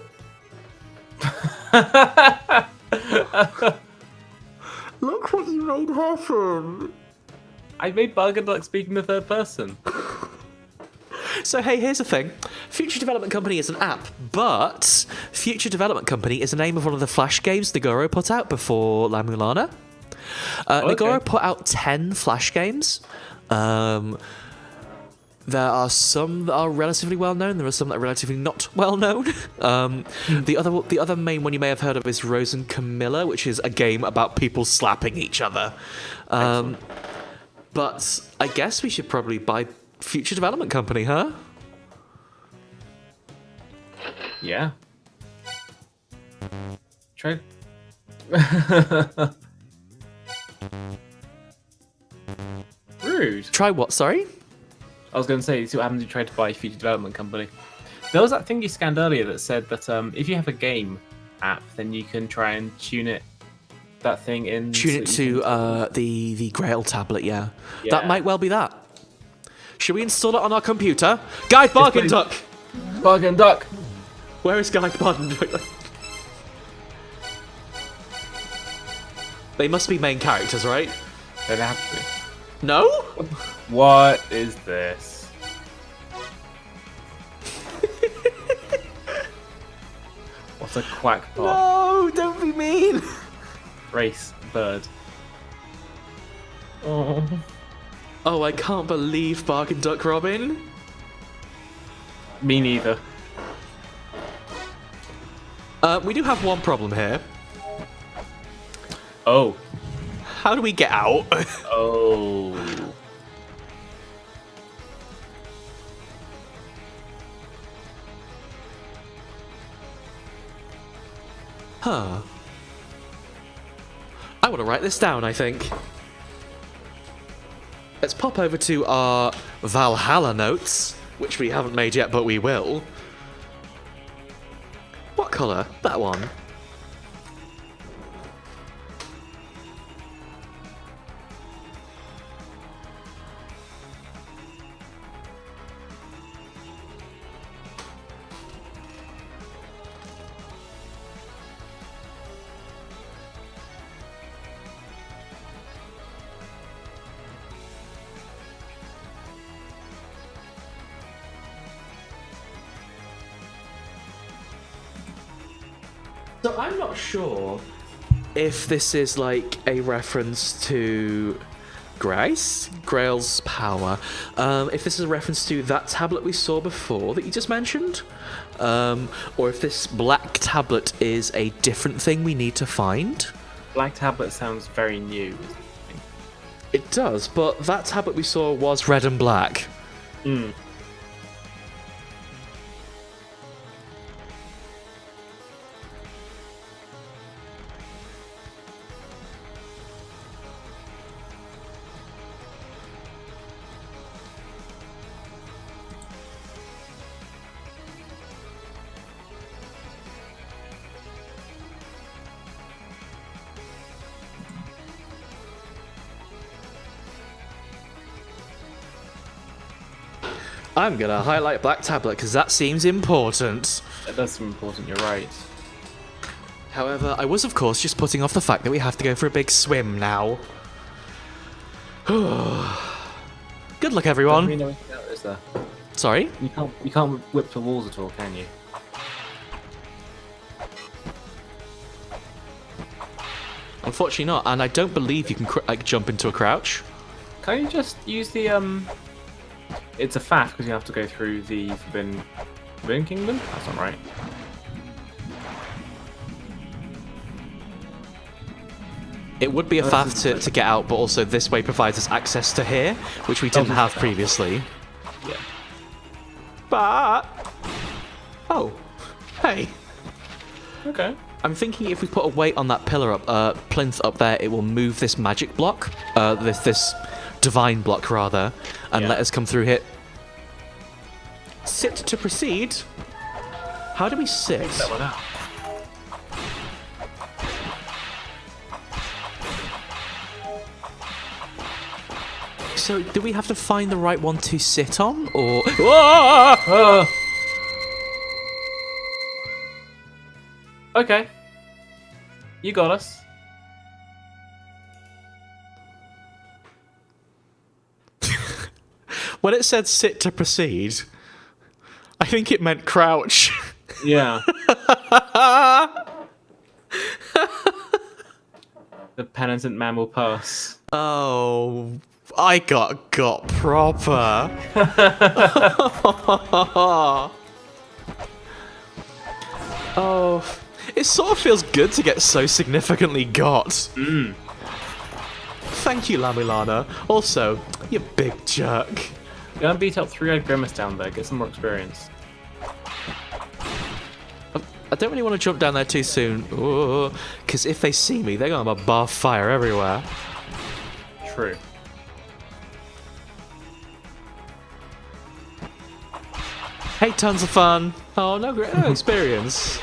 Look what you made happen. I made Bargain Duck speak in the third person. So hey, here's the thing. Future Development Company is an app, but Future Development Company is the name of one of the Flash games Nagoro put out before La-Mulana. Nagoro put out 10 Flash games. There are some that are relatively well known. There are some that are relatively not well known. The other main one you may have heard of is Rose and Camilla, which is a game about people slapping each other. But I guess we should probably buy Future Development Company, huh? Yeah. Try. Rude. Try what, sorry? I was going to say, see what happens if you try to buy Future Development Company. There was that thing you scanned earlier that said that if you have a game app, then you can try and tune it. That thing in. Tune it to the Grail tablet, yeah. That might well be that. Should we install it on our computer? Guide Bargain Duck! Bargain Duck! Where is Guide Bargain Duck? They must be main characters, right? They'd have to be. No? What is this? What's a quack pot? No, don't be mean! Race bird. Oh. Oh, I can't believe Bargain Duck Robin. Me neither. We do have one problem here. Oh. How do we get out? Oh. Huh. I want to write this down, I think. Let's pop over to our Valhalla notes, which we haven't made yet, but we will. What colour? That one. So I'm not sure if this is like a reference to Grail's power. If this is a reference to that tablet we saw before that you just mentioned. Or if this black tablet is a different thing we need to find. Black tablet sounds very new. It does, but that tablet we saw was red and black. Hmm. I'm gonna highlight black tablet because that seems important. That's important, you're right. However, I was of course just putting off the fact that we have to go for a big swim now. Good luck, everyone. Don't really know anything else, is there? Sorry? You can't whip the walls at all, can you? Unfortunately not, and I don't believe you can like jump into a crouch. Can't you just use the It's a faff because you have to go through the Forbidden Kingdom? That's not right. It would be a faff to get out, but also this way provides us access to here, which we didn't have previously. Yeah. But... Oh. Hey. Okay. I'm thinking if we put a weight on that pillar up, plinth up there, it will move this magic block, this divine block rather, and let us come through here. Sit to proceed. How do we sit? That one out. So, do we have to find the right one to sit on, or? Okay. You got us. When it said sit to proceed, I think it meant crouch. Yeah. The penitent man will pass. Oh, I got proper. Oh, it sort of feels good to get so significantly got. Mm. Thank you, La-Mulana. Also, you big jerk. Go and beat up three-eyed Grimace down there. Get some more experience. I don't really want to jump down there too soon, because if they see me, they're going to bar fire everywhere. True. Hey, tons of fun. Oh, no experience.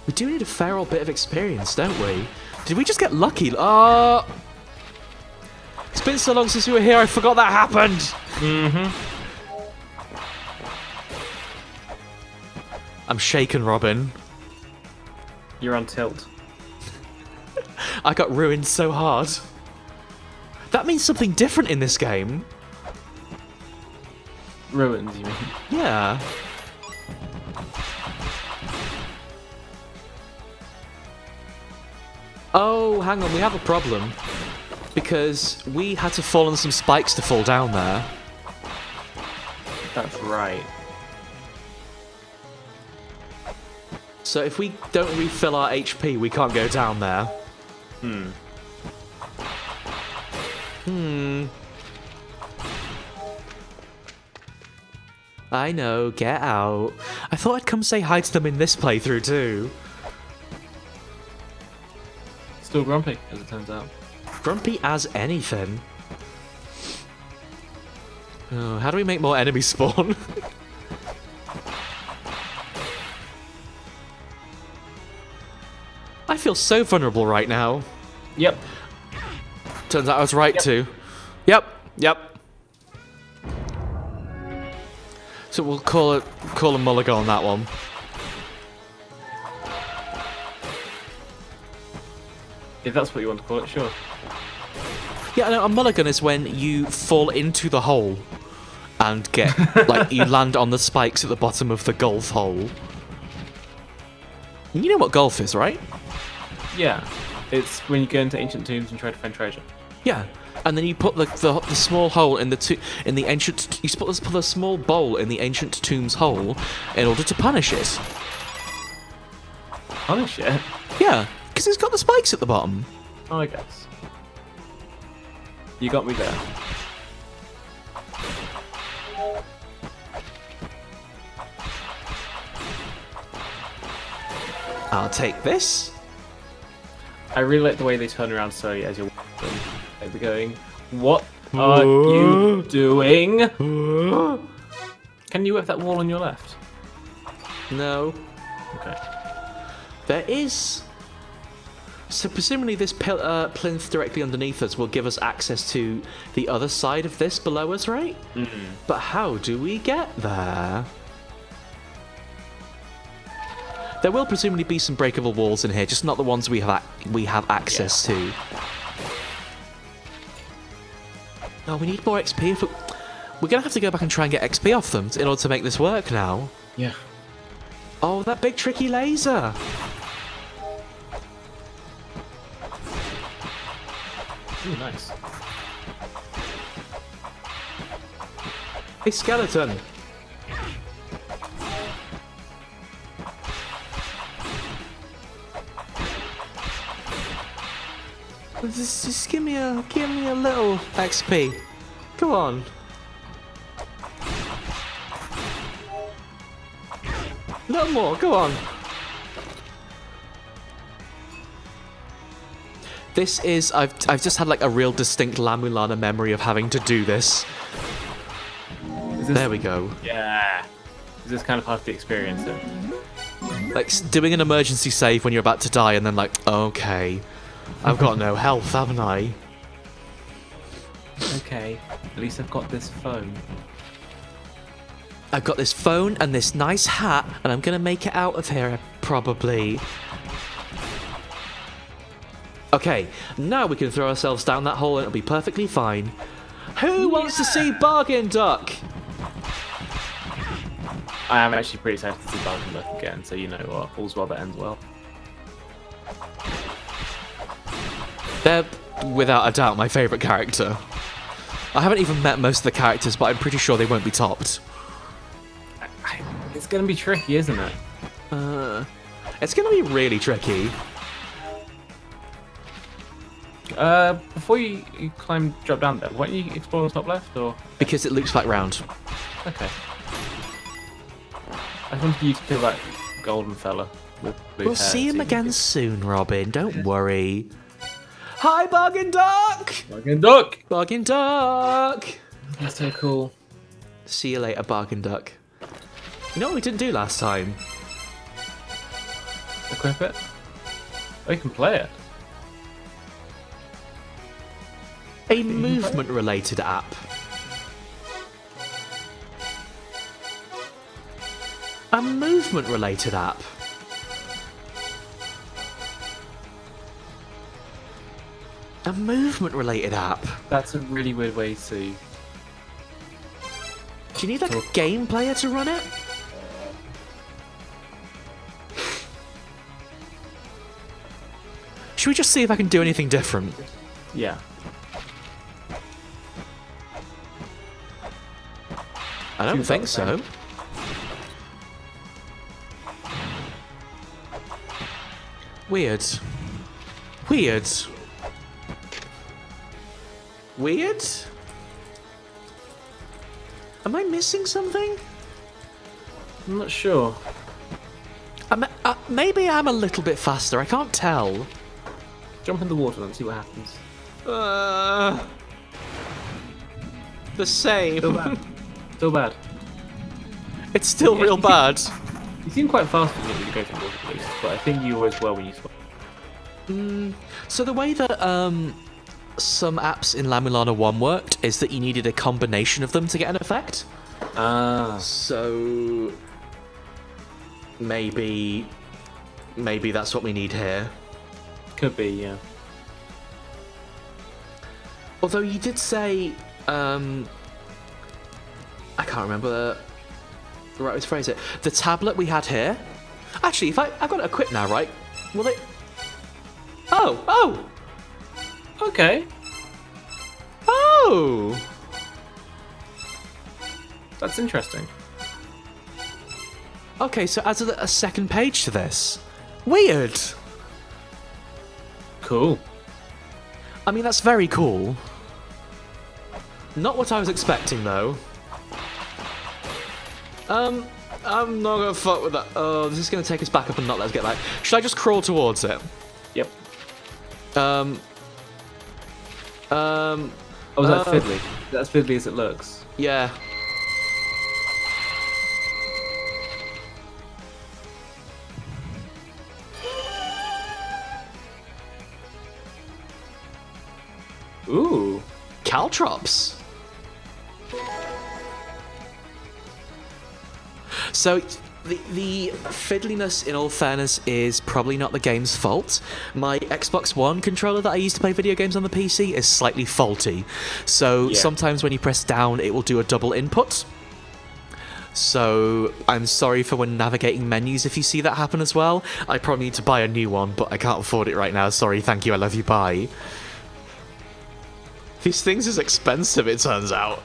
We do need a fair old bit of experience, don't we? Did we just get lucky? It's been so long since we were here, I forgot that happened. Mm-hmm. I'm shaken, Robin. You're on tilt. I got ruined so hard. That means something different in this game. Ruined, you mean? Yeah. Oh, hang on, we have a problem. Because we had to fall on some spikes to fall down there. That's right. So if we don't refill our HP, we can't go down there. I know, get out. I thought I'd come say hi to them in this playthrough too. Still grumpy, as it turns out. Grumpy as anything. Oh, how do we make more enemies spawn? I feel so vulnerable right now. Yep. Turns out I was right too. Yep. So we'll call a mulligan on that one. If that's what you want to call it, sure. Yeah, no, a mulligan is when you fall into the hole and get, like, you land on the spikes at the bottom of the golf hole. You know what golf is, right? Yeah. It's when you go into ancient tombs and try to find treasure. Yeah, and then you put the small hole in the ancient. You put the small bowl in the ancient tomb's hole in order to punish it. Punish it? Yeah, because it's got the spikes at the bottom. Oh, I guess. You got me there. I'll take this. I really like the way they turn around slowly as you're walking. Like they're going, what are you doing? Can you whip that wall on your left? No. Okay. There is So presumably this plinth directly underneath us will give us access to the other side of this below us, right? But how do we get there? There will presumably be some breakable walls in here, just not the ones we have access to. Oh, we need more XP. We're gonna have to go back and try and get XP off them in order to make this work now. Yeah. Oh, that big tricky laser! Ooh, nice. Hey, skeleton! Just give me a little XP. Come on. A little more, go on. This is I've just had like a real distinct La-Mulana memory of having to do this. There we go. Yeah. Is this kind of part of the experience then? Like doing an emergency save when you're about to die and then like, okay, I've got no health, haven't I? Okay. At least I've got this phone. I've got this phone and this nice hat, and I'm gonna make it out of here, probably. Okay, now we can throw ourselves down that hole and it'll be perfectly fine. Who wants to see Bargain Duck? I am actually pretty excited to see Bargain Duck again, so you know what, all's well that ends well. They're, without a doubt, my favourite character. I haven't even met most of the characters, but I'm pretty sure they won't be topped. It's gonna be tricky, isn't it? It's gonna be really tricky. Before you drop down there, why don't you explore the top left, or? Because it loops back round. Okay. I wanted you to kill that golden fella with blue We'll hair, see him so you again can- soon, Robin. Don't worry. Hi, Bargain Duck! Bargain Duck! Bargain Duck! That's so cool. See you later, Bargain Duck. You know what we didn't do last time? Equip it? Oh, you can play it. A movement-related app. A movement-related app. A movement-related app. That's a really weird way to... Do you need like a game player to run it? Should we just see if I can do anything different? Yeah. I don't Seems think like so. Weird. Weird. Weird? Am I missing something? I'm not sure. Maybe I'm a little bit faster. I can't tell. Jump in the water and see what happens. The same. Still bad. Still bad. It's still real bad. You seem quite fast when you go through the water, at least, but I think you always were when you swim. So the way that some apps in La-Mulana 1 worked is that you needed a combination of them to get an effect. Ah. So maybe that's what we need here. Could be, yeah. Although you did say, I can't remember the right way to phrase it. The tablet we had here. Actually, if I've got it equipped now, right? Will it? Oh! Okay. Oh! That's interesting. Okay, so adds a second page to this. Weird. Cool. I mean, that's very cool. Not what I was expecting, though. I'm not gonna fuck with that. Oh, this is gonna take us back up and not let us get back. Should I just crawl towards it? Yep. Um. Oh, is that fiddly? That's fiddly as it looks. Yeah. Ooh. Caltrops. So the fiddliness, in all fairness, is probably not the game's fault. My Xbox One controller that I use to play video games on the PC is slightly faulty. So sometimes when you press down, it will do a double input. So I'm sorry for when navigating menus if you see that happen as well. I probably need to buy a new one, but I can't afford it right now. Sorry, thank you, I love you, bye. These things is expensive, it turns out.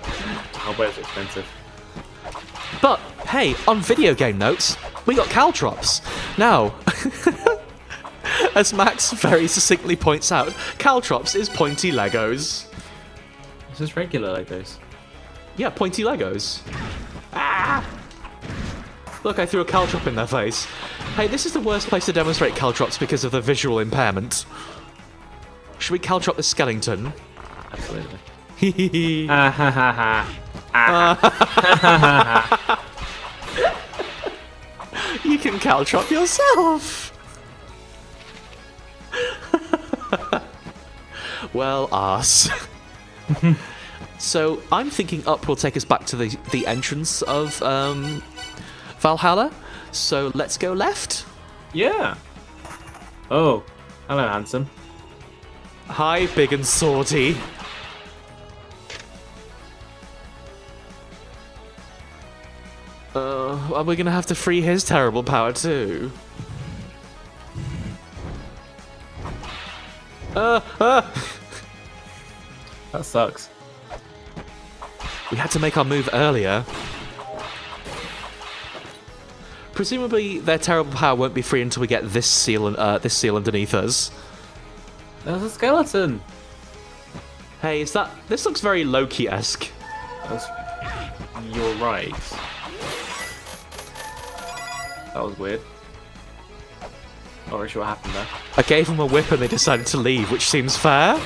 I'll bet it's expensive. But, hey, on video game notes, we got caltrops. Now, as Max very succinctly points out, caltrops is pointy Legos. This is regular Legos. Yeah, pointy Legos. Ah! Look, I threw a caltrop in their face. Hey, this is the worst place to demonstrate caltrops because of the visual impairment. Should we caltrop the skeleton? Absolutely. You can caltrop yourself. Well, arse. So I'm thinking up will take us back to the entrance of Valhalla. So let's go left. Yeah. Oh, hello, handsome. Hi, big and swordy. Are we gonna have to free his terrible power too? That sucks. We had to make our move earlier. Presumably, their terrible power won't be free until we get this seal underneath us. There's a skeleton. Hey, is that? This looks very Loki-esque. You're right. That was weird. Not really sure what happened there. I gave them a whip and they decided to leave, which seems fair.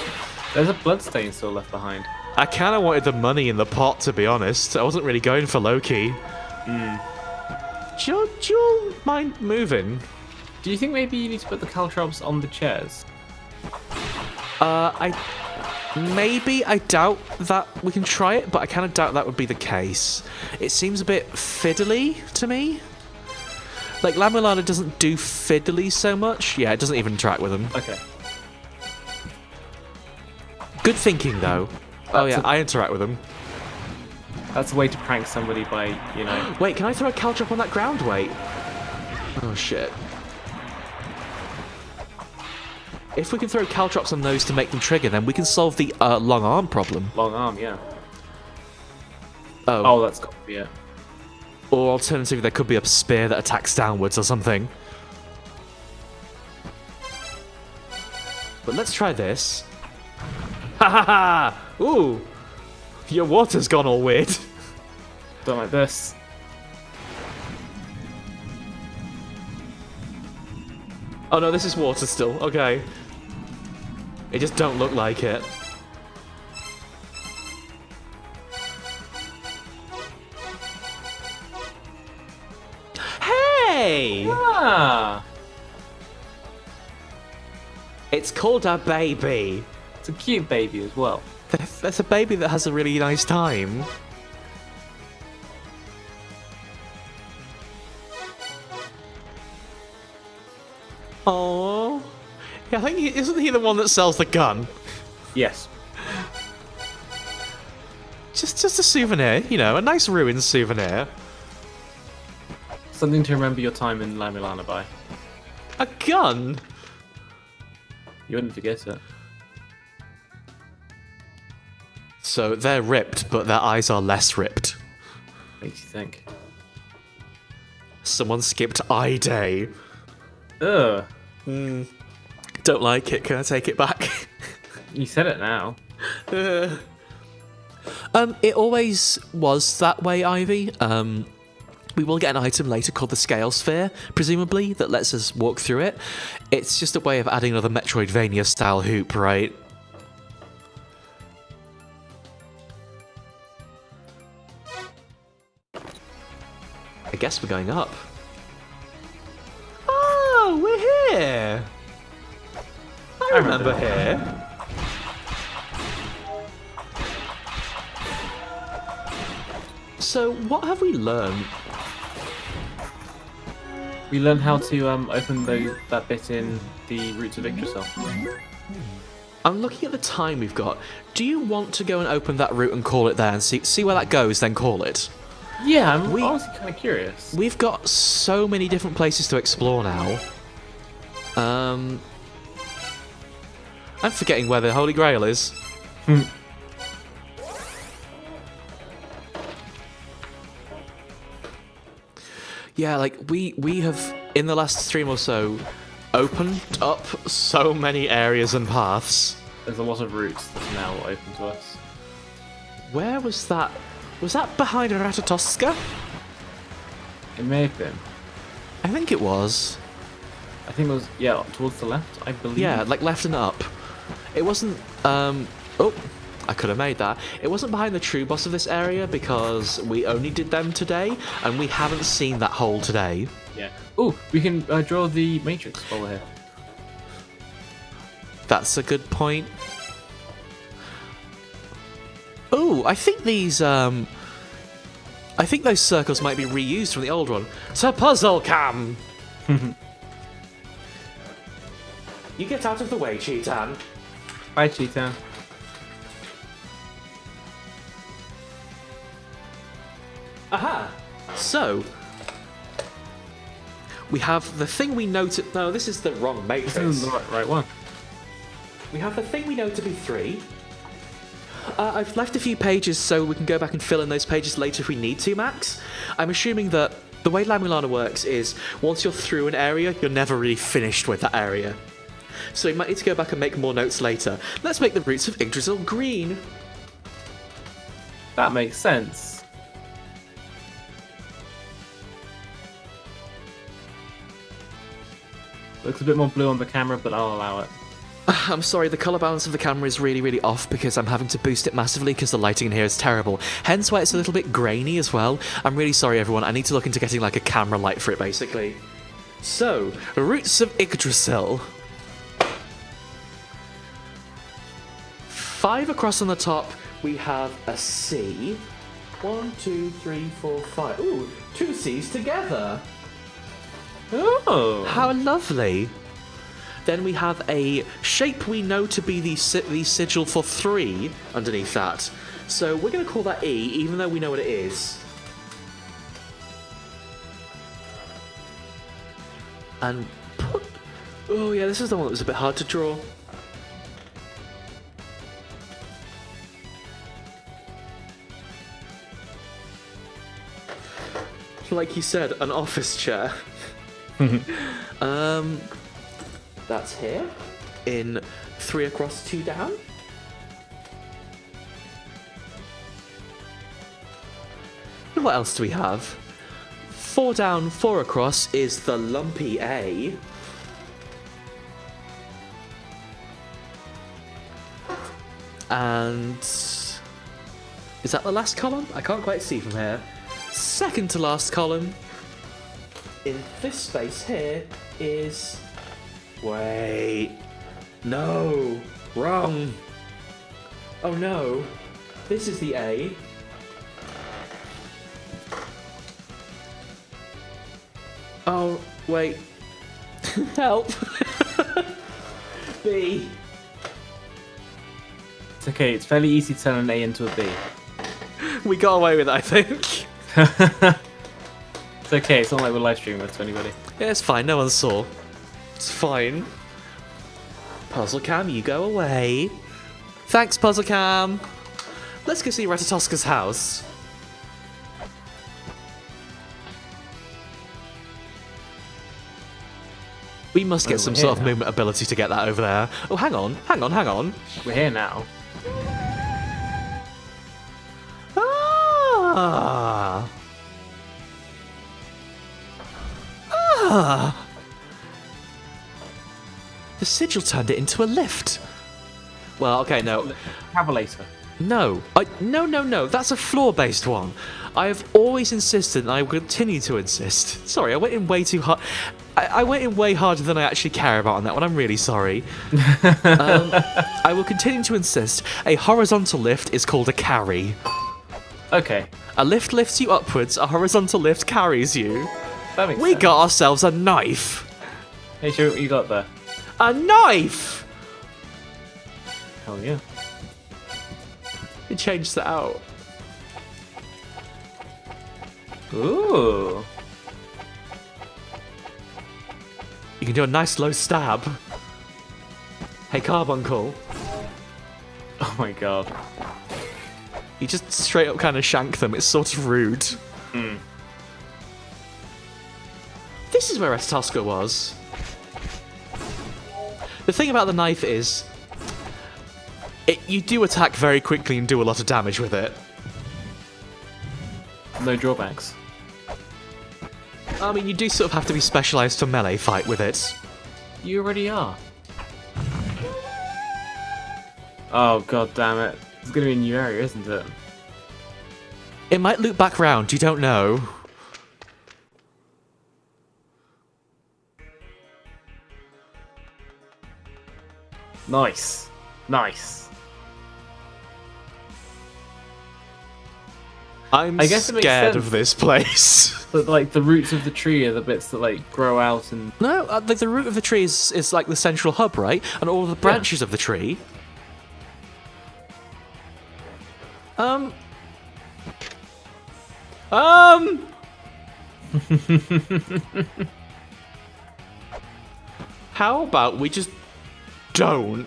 There's a bloodstain still left behind. I kind of wanted the money in the pot, to be honest. I wasn't really going for Loki. Do you mind moving? Do you think maybe you need to put the caltrops on the chairs? I doubt that we can try it, but I kind of doubt that would be the case. It seems a bit fiddly to me. Like, La-Mulana doesn't do fiddly so much. Yeah, it doesn't even interact with them. Okay. Good thinking, though. I interact with them. That's a way to prank somebody by, you know... Wait, can I throw a caltrop on that ground weight? Oh, shit. If we can throw caltrops on those to make them trigger, then we can solve the long arm problem. Long arm, yeah. Oh, that's got to be it. Or alternatively, there could be a spear that attacks downwards or something. But let's try this. Ha ha ha! Ooh! Your water's gone all weird. Don't like this. Oh no, this is water still. Okay. It just don't look like it. Hey! Ah! It's called a baby. It's a cute baby as well. That's a baby that has a really nice time. Oh, yeah. I think isn't he the one that sells the gun? Yes. Just a souvenir, you know, a nice ruined souvenir. Something to remember your time in La-Mulana by. A gun? You wouldn't forget it. So they're ripped, but their eyes are less ripped. Makes you think. Someone skipped eye day. Ugh. Don't like it. Can I take it back? You said it now. It always was that way, Ivy. We will get an item later called the Scale Sphere, presumably, that lets us walk through it. It's just a way of adding another Metroidvania-style hoop, right? I guess we're going up. Oh, we're here! I remember here. So, what have we learned? We learned how to open that bit in the Roots of Yggdrasil. I'm looking at the time we've got. Do you want to go and open that route and call it there and see where that goes, then call it? Yeah, I'm honestly kind of curious. We've got so many different places to explore now. I'm forgetting where the Holy Grail is. Yeah, like we have in the last stream or so opened up so many areas and paths. There's a lot of routes that's now open to us. Where was that? Was that behind Ratatoska? It may have been. I think it was. I think it was, yeah, towards the left, I believe. Yeah, like left and up. It wasn't, oh, I could have made that. It wasn't behind the true boss of this area because we only did them today, and we haven't seen that hole today. Yeah. Oh, we can draw the matrix while we're here. That's a good point. Oh, I think these, I think those circles might be reused from the old one. To puzzle cam! You get out of the way, Cheetan. Bye, Cheetah. Aha! So, we have the thing we know to... No, this is the wrong matrix. This is the right one. We have the thing we know to be 3. I've left a few pages so we can go back and fill in those pages later if we need to, Max. I'm assuming that the way La-Mulana works is once you're through an area, you're never really finished with that area. So you might need to go back and make more notes later. Let's make the roots of Yggdrasil green. That makes sense. Looks a bit more blue on the camera, but I'll allow it. I'm sorry, the colour balance of the camera is really, really off because I'm having to boost it massively because the lighting in here is terrible. Hence why it's a little bit grainy as well. I'm really sorry, everyone. I need to look into getting like a camera light for it, basically. So, roots of Yggdrasil. 5 across on the top, we have a C. 1, 2, 3, 4, 5. Ooh, 2 C's together. Oh! How lovely. Then we have a shape we know to be the sigil for 3 underneath that. So we're going to call that E, even though we know what it is. And put... Oh yeah, this is the one that was a bit hard to draw. Like you said, an office chair. That's here, in 3 across, 2 down. And what else do we have? 4 down, 4 across is the lumpy A. And is that the last column? I can't quite see from here. Second to last column in this space here is... Wait. No. Wrong. Oh no. This is the A. Oh, wait. Help. B. It's okay, it's fairly easy to turn an A into a B. We got away with it, I think. It's okay, it's not like we're live streaming this to anybody. Yeah, it's fine, no one saw. It's fine. Puzzle Cam, you go away. Thanks, Puzzle Cam. Let's go see Ratatoska's house. We must get some sort of movement ability to get that over there. Oh, hang on. We're here now. Ah. Ah. The sigil turned it into a lift. Well, okay, no. Travelator. No. No. That's a floor-based one. I have always insisted, and I will continue to insist. Sorry, I went in way too hard. I went in way harder than I actually care about on that one. I'm really sorry. I will continue to insist. A horizontal lift is called a carry. Okay, A lift lifts you upwards, a horizontal lift carries you. that makes We sense. got ourselves a knife! Hey, show me what you got there. A knife! Hell yeah. It changed that out. Ooh. You can do a nice low stab. Hey, Carbuncle. Oh my god. You just straight up kind of shank them. It's sort of rude. This is where Estoska was. The thing about the knife is, you do attack very quickly and do a lot of damage with it. No drawbacks. I mean, you do sort of have to be specialised for melee fight with it. You already are. Oh god damn it. It's gonna be a new area, isn't it? It might loop back round, you don't know. Nice. Nice. I'm I guess it makes scared sense. of this place. But like the roots of the tree are the bits that like grow out and No, the root of the tree is like the central hub, right? And all the branches of the tree. How about we just don't?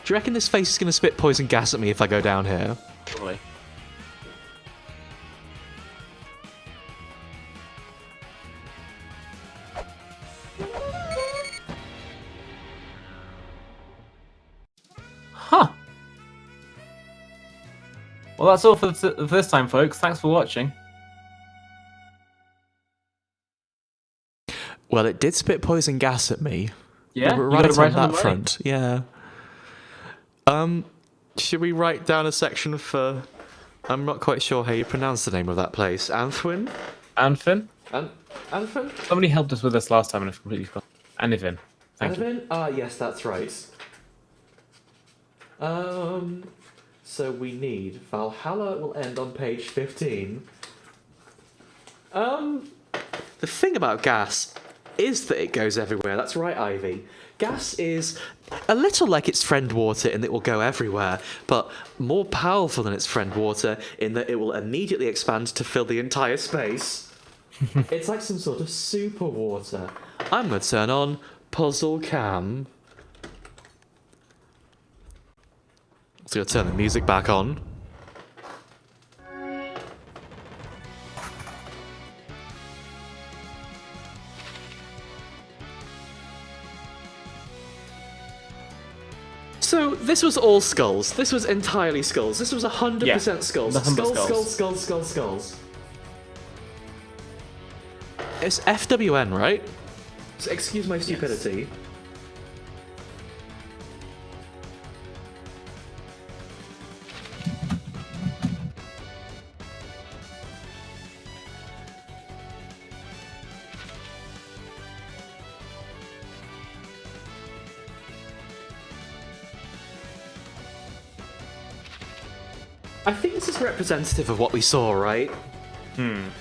Do you reckon this face is going to spit poison gas at me if I go down here? probably. Huh. Well, that's all for this time, folks. Thanks for watching. Well, it did spit poison gas at me. Yeah, We're you right got it right on on that the front. Yeah. Should we write down a section for? I'm not quite sure how you pronounce the name of that place. Anthwin? Anfin? Anthwin? Somebody helped us with this last time and I've completely forgotten. Anivin. Thank you. Anthwin? Ah, yes, that's right. So we need Valhalla will end on page 15. The thing about gas is that it goes everywhere. That's right, Ivy. Gas is a little like its friend water in that it will go everywhere, but more powerful than its friend water in that it will immediately expand to fill the entire space. It's like some sort of super water. I'm going to turn on Puzzle Cam. So I'm going to turn the music back on. So, this was all skulls. This was entirely skulls. This was 100% Yeah, skulls. nothing but Skulls. It's FWN, right? So excuse my stupidity. I think this is representative of what we saw, right? And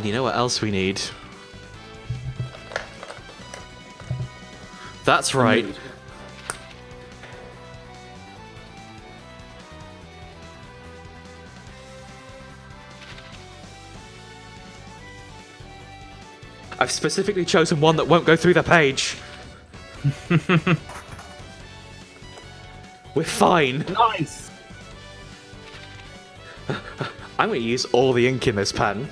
you know what else we need? That's right. I've specifically chosen one that won't go through the page. We're fine. Nice! I'm going to use all the ink in this pen.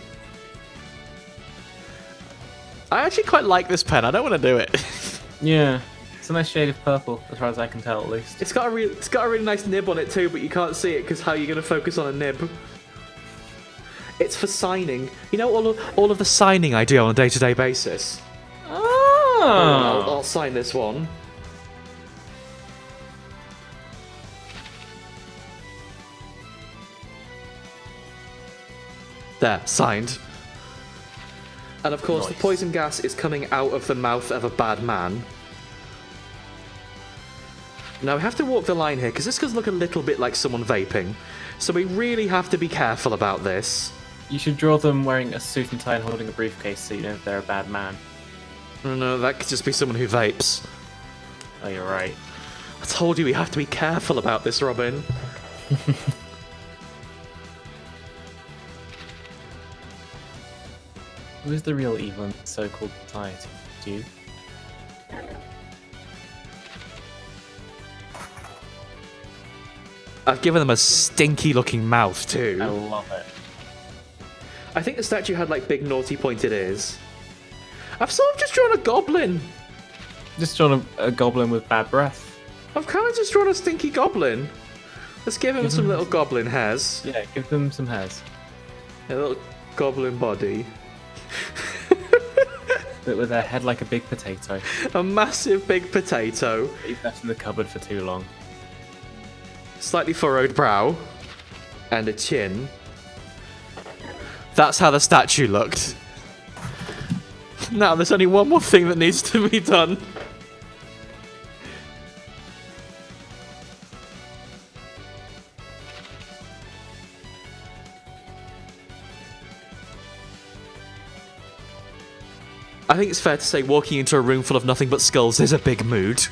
I actually quite like this pen. I don't want to do it. Yeah. It's a nice shade of purple, as far as I can tell, at least. It's got a really nice nib on it too, but you can't see it because how are you going to focus on a nib? It's for signing. You know all of the signing I do on a day-to-day basis. Oh! I'll sign this one. There, signed. And of course, Nice. the poison gas is coming out of the mouth of a bad man. Now we have to walk the line here, because this could look a little bit like someone vaping. So we really have to be careful about this. You should draw them wearing a suit and tie and holding a briefcase so you know they're a bad man. No, that could just be someone who vapes. Oh, you're right. I told you we have to be careful about this, Robin. Who is the real evil in so-called society? Do you? I've given them a stinky looking mouth too. I love it. I think the statue had like big naughty pointed ears. I've sort of just drawn a goblin. Just drawn a goblin with bad breath. I've kind of just drawn a stinky goblin. Let's give him some little goblin hairs. Yeah, give them some hairs. A little goblin body. But with a head like a big potato. A massive big potato. He's left in the cupboard for too long. Slightly furrowed brow. And a chin. That's how the statue looked. Now there's only one more thing that needs to be done. I think it's fair to say walking into a room full of nothing but skulls is a big mood.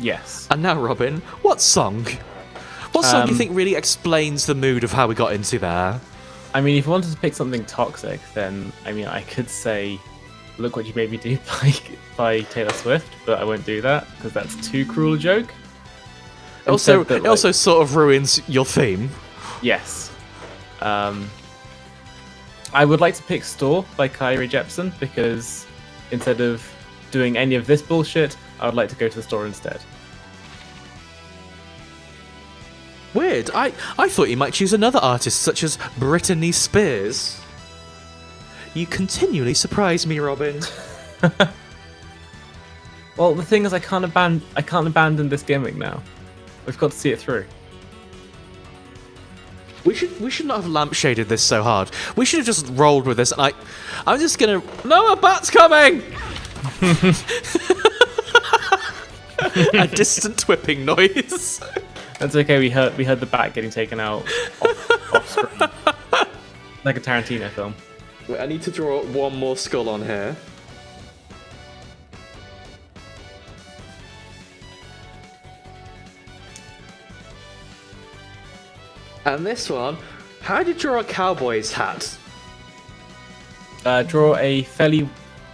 Yes. And now, Robin, what song? What song do you think really explains the mood of how we got into there? I mean, if you wanted to pick something toxic, then, I mean, I could say Look What You Made Me Do by Taylor Swift, but I won't do that, because that's too cruel a joke. Also, it also sort of ruins your theme. Yes. I would like to pick Store by Kyrie Jepsen, because instead of doing any of this bullshit, I would like to go to the store instead. Weird. I thought you might choose another artist, such as Britney Spears. You continually surprise me, Robin. Well, the thing is, I can't abandon this gimmick now. We've got to see it through. We should not have lampshaded this so hard. We should have just rolled with this. And I'm just gonna. No, a bat's coming. A distant whipping noise. That's okay. We heard the bat getting taken out off screen, like a Tarantino film. Wait, I need to draw one more skull on here. And this one, how do you draw a cowboy's hat? Draw a fairly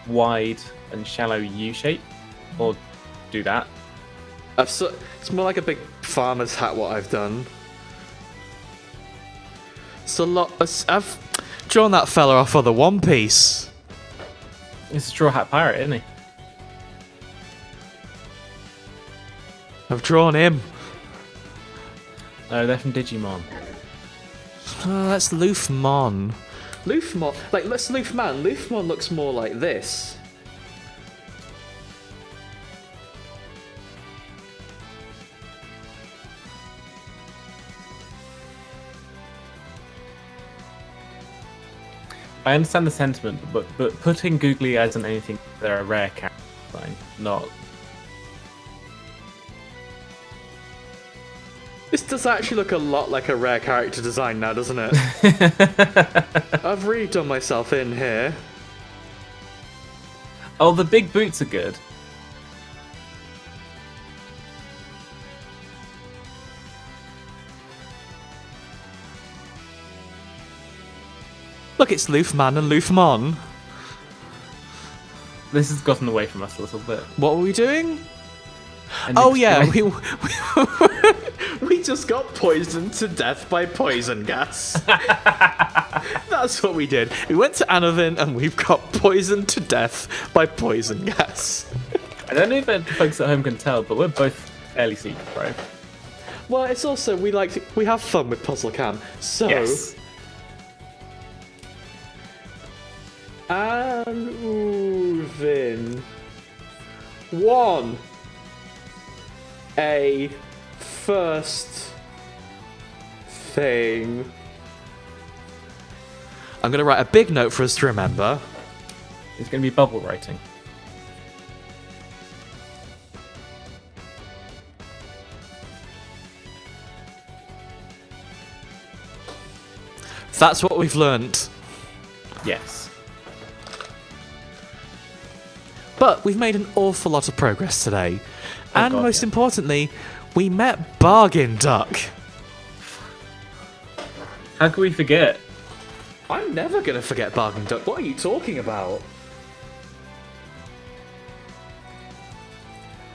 wide and shallow U shape, or do that. It's more like a big farmer's hat, what I've done. I've drawn that fella off of the One Piece. It's a Straw Hat Pirate, isn't he? I've drawn him. No, they're from Digimon. Oh, that's Luffmon. Luffmon, like, that's Luffman. Luffmon looks more like this. I understand the sentiment, but putting googly eyes on anything, they're a rare character design, not. This does actually look a lot like a rare character design now, doesn't it? I've really done myself in here. Oh, the big boots are good. Look, it's Luffman and Luffmon. This has gotten away from us a little bit. What were we doing? And Oh yeah, we just got poisoned to death by poison gas. That's what we did. We went to Anavin and we've got poisoned to death by poison gas. I don't know if the folks at home can tell, but we're both fairly secret, right? Well, it's also we have fun with Puzzle Cam. So Yes. Anuvin won a first thing. I'm going to write a big note for us to remember. It's going to be bubble writing. That's what we've learnt. Yes. But we've made an awful lot of progress today. Oh And God, most yeah. importantly, we met Bargain Duck. How can we forget? I'm never going to forget Bargain Duck. What are you talking about?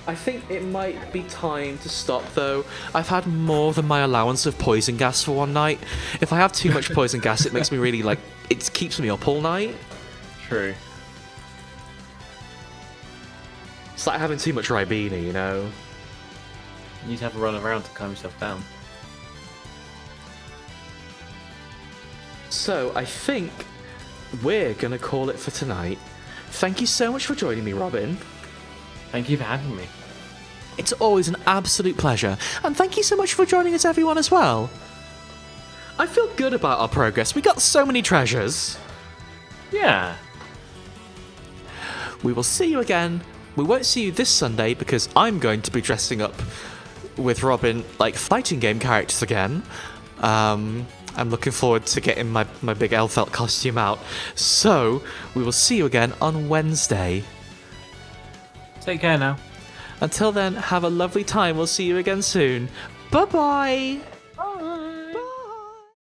I think it might be time to stop, though. I've had more than my allowance of poison gas for one night. If I have too much poison gas, it makes me really, like, it keeps me up all night. True. It's like having too much Ribena, you know? You need to have a run around to calm yourself down. So, I think we're going to call it for tonight. Thank you so much for joining me, Robin. Thank you for having me. It's always an absolute pleasure. And thank you so much for joining us, everyone, as well. I feel good about our progress. We got so many treasures. Yeah. We will see you again. We won't see you this Sunday because I'm going to be dressing up with Robin like fighting game characters again. I'm looking forward to getting my big elf-felt costume out. So, we will see you again on Wednesday. Take care now. Until then, have a lovely time. We'll see you again soon. Bye-bye!